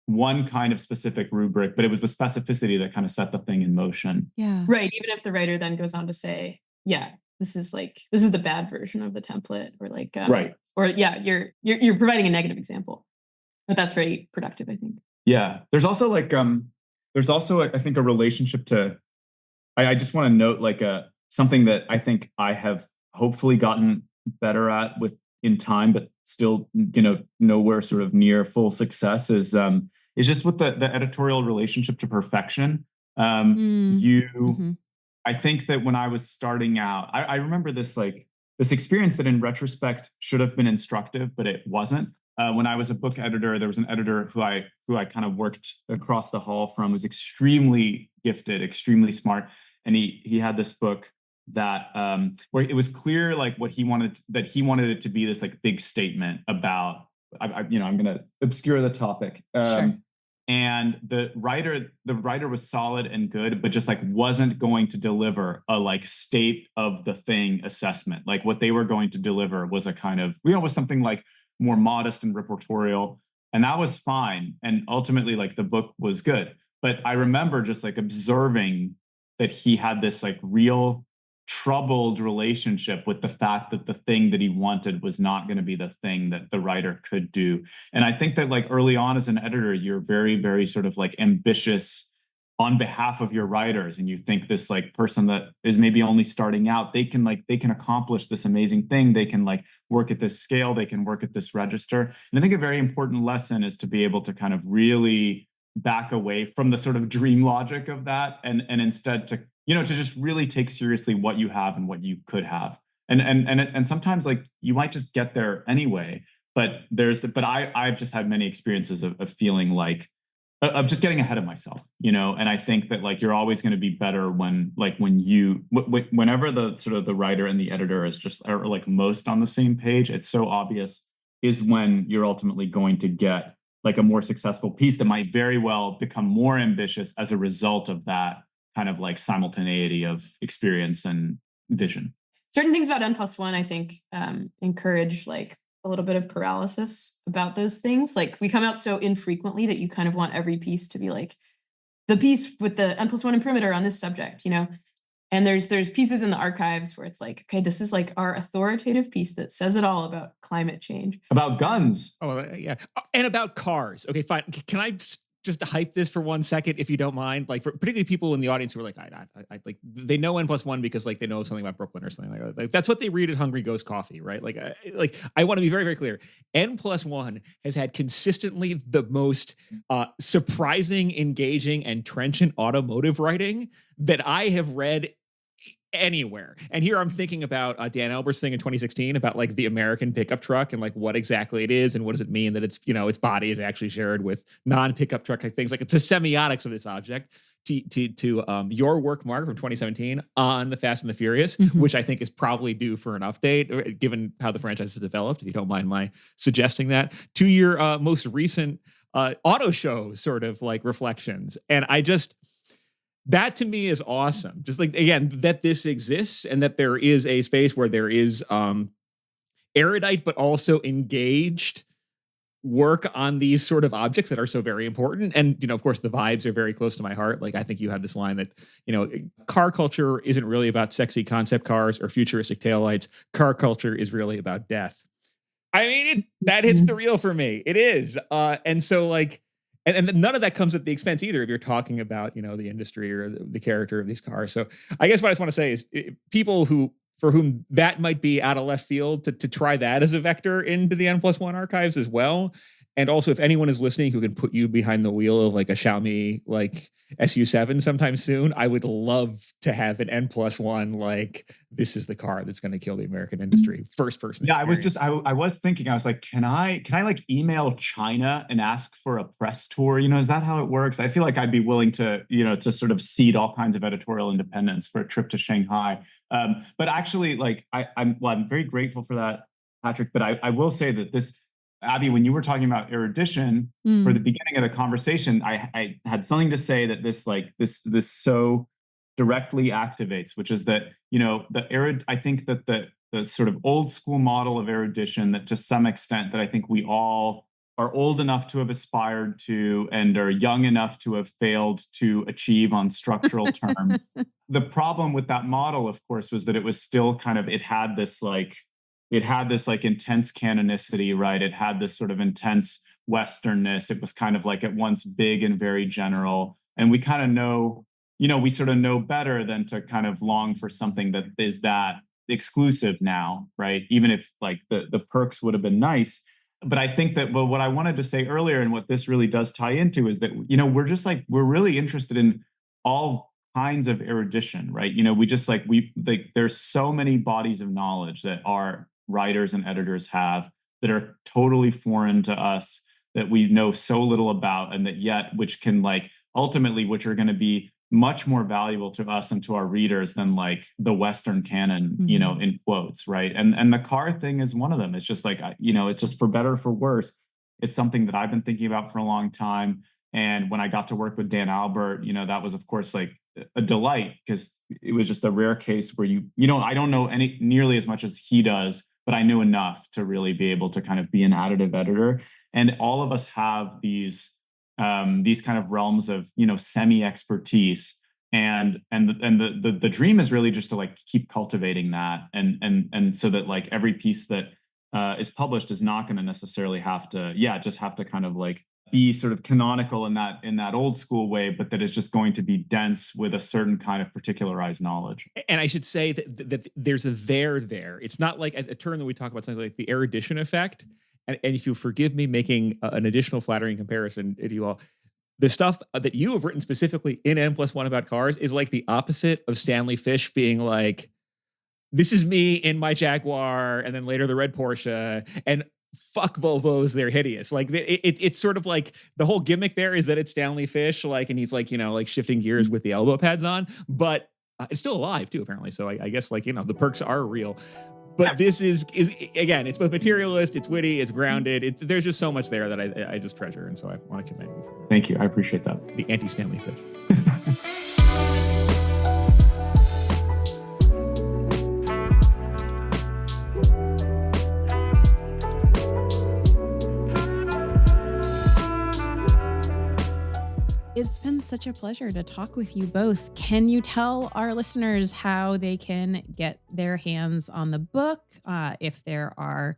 one kind of specific rubric, but it was the specificity that kind of set the thing in motion. Yeah. Right. Even if the writer then goes on to say, this is the bad version of the template, or like, or you're providing a negative example, but that's very productive, I think. Yeah. There's also like, I think a relationship to, I just want to note like something that I think I have hopefully gotten better at in time, but still, you know, nowhere sort of near full success is just with the editorial relationship to perfection. I think that when I was starting out, I remember this experience that in retrospect should have been instructive, but it wasn't. When I was a book editor, there was an editor who I kind of worked across the hall from, was extremely gifted, extremely smart. And he had this book where it was clear like what he wanted it to be this like big statement about I'm going to obscure the topic. Sure. And the writer was solid and good, but just like wasn't going to deliver a like state of the thing assessment. Like what they were going to deliver was a kind of, was something like more modest and reportorial. And that was fine. And ultimately, like the book was good. But I remember just like observing that he had this like real troubled relationship with the fact that the thing that he wanted was not going to be the thing that the writer could do. And I think that like early on as an editor, you're very, very sort of like ambitious on behalf of your writers. And you think this like person that is maybe only starting out, they can accomplish this amazing thing. They can like work at this scale. They can work at this register. And I think a very important lesson is to be able to kind of really back away from the sort of dream logic of that and instead to just really take seriously what you have and what you could have. And sometimes like you might just get there anyway, but I've just had many experiences of feeling like of just getting ahead of myself, and I think that like you're always going to be better whenever the sort of the writer and the editor are like most on the same page. It's so obvious is when you're ultimately going to get like a more successful piece that might very well become more ambitious as a result of that kind of like simultaneity of experience and vision. Certain things about n+1, I think, encourage like a little bit of paralysis about those things. Like we come out so infrequently that you kind of want every piece to be like the piece with the n+1 imprimatur on this subject, And there's pieces in the archives where it's like, okay, this is like our authoritative piece that says it all about climate change. About guns. Oh, yeah. And about cars. Okay, fine. Can I just hype this for 1 second, if you don't mind? Like, for particularly people in the audience who are like, I like, they know n+1 because like they know something about Brooklyn or something like that. Like, that's what they read at Hungry Ghost Coffee, right? Like I want to be very, very clear. n+1 has had consistently the most surprising, engaging, and trenchant automotive writing that I have read anywhere. And here I'm thinking about Dan Albert's thing in 2016 about like the American pickup truck and like what exactly it is and what does it mean that it's, its body is actually shared with non-pickup truck things. Like it's the semiotics of this object to your work, Mark, from 2017 on the Fast and the Furious, which I think is probably due for an update given how the franchise has developed, if you don't mind my suggesting that, to your most recent auto show sort of like reflections. And that to me is awesome. Just like, again, that this exists and that there is a space where there is erudite, but also engaged work on these sort of objects that are so very important. And, of course, the vibes are very close to my heart. Like, I think you have this line that, car culture isn't really about sexy concept cars or futuristic taillights. Car culture is really about death. I mean, that hits the real for me. It is. And so, like, and none of that comes at the expense either if you're talking about, the industry or the character of these cars. So I guess what I just want to say is people for whom that might be out of left field to try that as a vector into the n+1 archives as well. And also, if anyone is listening who can put you behind the wheel of like a Xiaomi like SU7 sometime soon, I would love to have an n+1 like this is the car that's going to kill the American industry. First person. Yeah, experience. I was thinking, I was like, can I like email China and ask for a press tour? Is that how it works? I feel like I'd be willing to, to sort of cede all kinds of editorial independence for a trip to Shanghai. But actually, like I'm very grateful for that, Patrick. But I will say that this, Abby, when you were talking about erudition for the beginning of the conversation, I had something to say that this so directly activates, which is that, I think that the sort of old school model of erudition that to some extent that I think we all are old enough to have aspired to and are young enough to have failed to achieve on structural terms. The problem with that model, of course, was that it was still kind of, it had this intense canonicity, right? It had this sort of intense Westernness. It was kind of like at once big and very general. And we kind of know, we sort of know better than to kind of long for something that is that exclusive now, right? Even if like the perks would have been nice. But I think that what I wanted to say earlier and what this really does tie into is that, we're really interested in all kinds of erudition, right? There's so many bodies of knowledge that our writers and editors have that are totally foreign to us, that we know so little about, and that yet, which can like ultimately, which are going to be much more valuable to us and to our readers than like the Western canon, you know, in quotes, right? And the car thing is one of them. It's just like, you know, it's just for better or for worse. It's something that I've been thinking about for a long time. And when I got to work with Dan Albert, you know, that was of course like a delight, because it was just a rare case where you know, I don't know nearly as much as he does, but I knew enough to really be able to kind of be an additive editor. And all of us have these kind of realms of, you know, semi-expertise. And the dream is really just to like keep cultivating that, and so that like every piece that is published is not going to necessarily have to, just have to kind of like be sort of canonical in that old school way, but that is just going to be dense with a certain kind of particularized knowledge. And I should say that there's a there. It's not like a term that we talk about, something like the erudition effect. And if you forgive me making an additional flattering comparison to you all, the stuff that you have written specifically in n+1 about cars is like the opposite of Stanley Fish being like, this is me in my Jaguar, and then later the red Porsche, and fuck Volvos, they're hideous. Like it's sort of like the whole gimmick there is that it's Stanley Fish, like, and he's like, you know, like shifting gears with the elbow pads on, but it's still alive too, apparently. So I guess like, you know, the perks are real. But this is again, it's both materialist, it's witty, it's grounded. There's just so much there that I just treasure, and so I want to commend you for it. Thank you, I appreciate that. The anti-Stanley Fish. It's been such a pleasure to talk with you both. Can you tell our listeners how they can get their hands on the book? If there are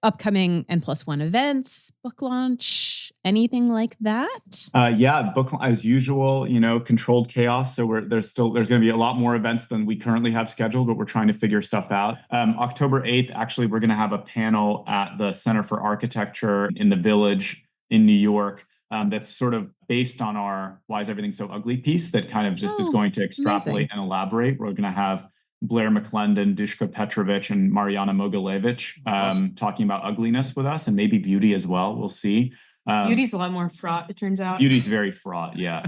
upcoming n+1 events, book launch, anything like that? Book as usual, you know, controlled chaos. So there's going to be a lot more events than we currently have scheduled, but we're trying to figure stuff out. October 8th, actually, we're going to have a panel at the Center for Architecture in the Village in New York. That's sort of based on our Why is Everything So Ugly piece that kind of just is going to extrapolate and elaborate. We're going to have Blair McClendon, Dushka Petrovich, and Mariana Mogalevich talking about ugliness with us, and maybe beauty as well. We'll see. Beauty's a lot more fraught, it turns out. Beauty's very fraught, yeah.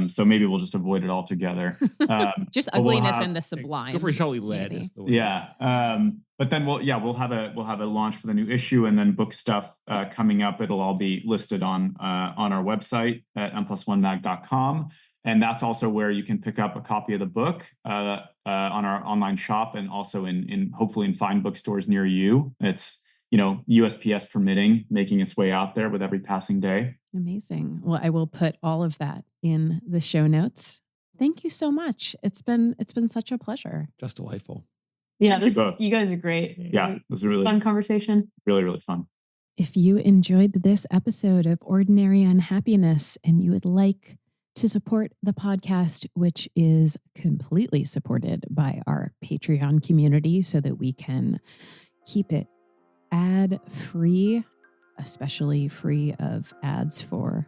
So maybe we'll just avoid it altogether. Just ugliness and the sublime. Go for Jolly Lead. But then we'll have a launch for the new issue, and then book stuff coming up. It'll all be listed on our website at n+1mag.com. And that's also where you can pick up a copy of the book on our online shop, and also in hopefully in fine bookstores near you. It's, you know, USPS permitting, making its way out there with every passing day. Amazing. Well, I will put all of that in the show notes. Thank you so much. It's been such a pleasure. Just delightful. Yeah, you guys are great. Yeah, it was a really fun conversation. Really, really fun. If you enjoyed this episode of Ordinary Unhappiness and you would like to support the podcast, which is completely supported by our Patreon community so that we can keep it ad-free, especially free of ads for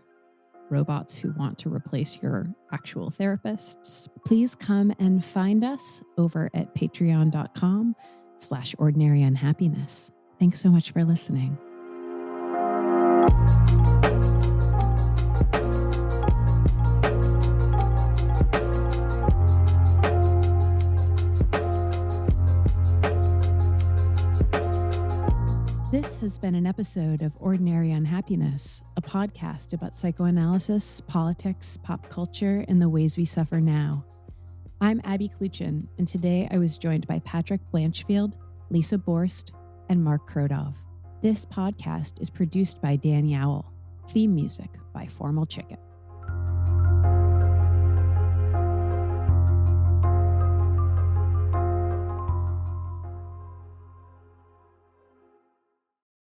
robots who want to replace your actual therapists, please come and find us over at patreon.com/ordinaryunhappiness. Thanks so much for listening. This has been an episode of Ordinary Unhappiness, a podcast about psychoanalysis, politics, pop culture, and the ways we suffer now. I'm Abby Kluchin, and today I was joined by Patrick Blanchfield, Lisa Borst, and Mark Krotov. This podcast is produced by Dan Yowell. Theme music by Formal Chicken.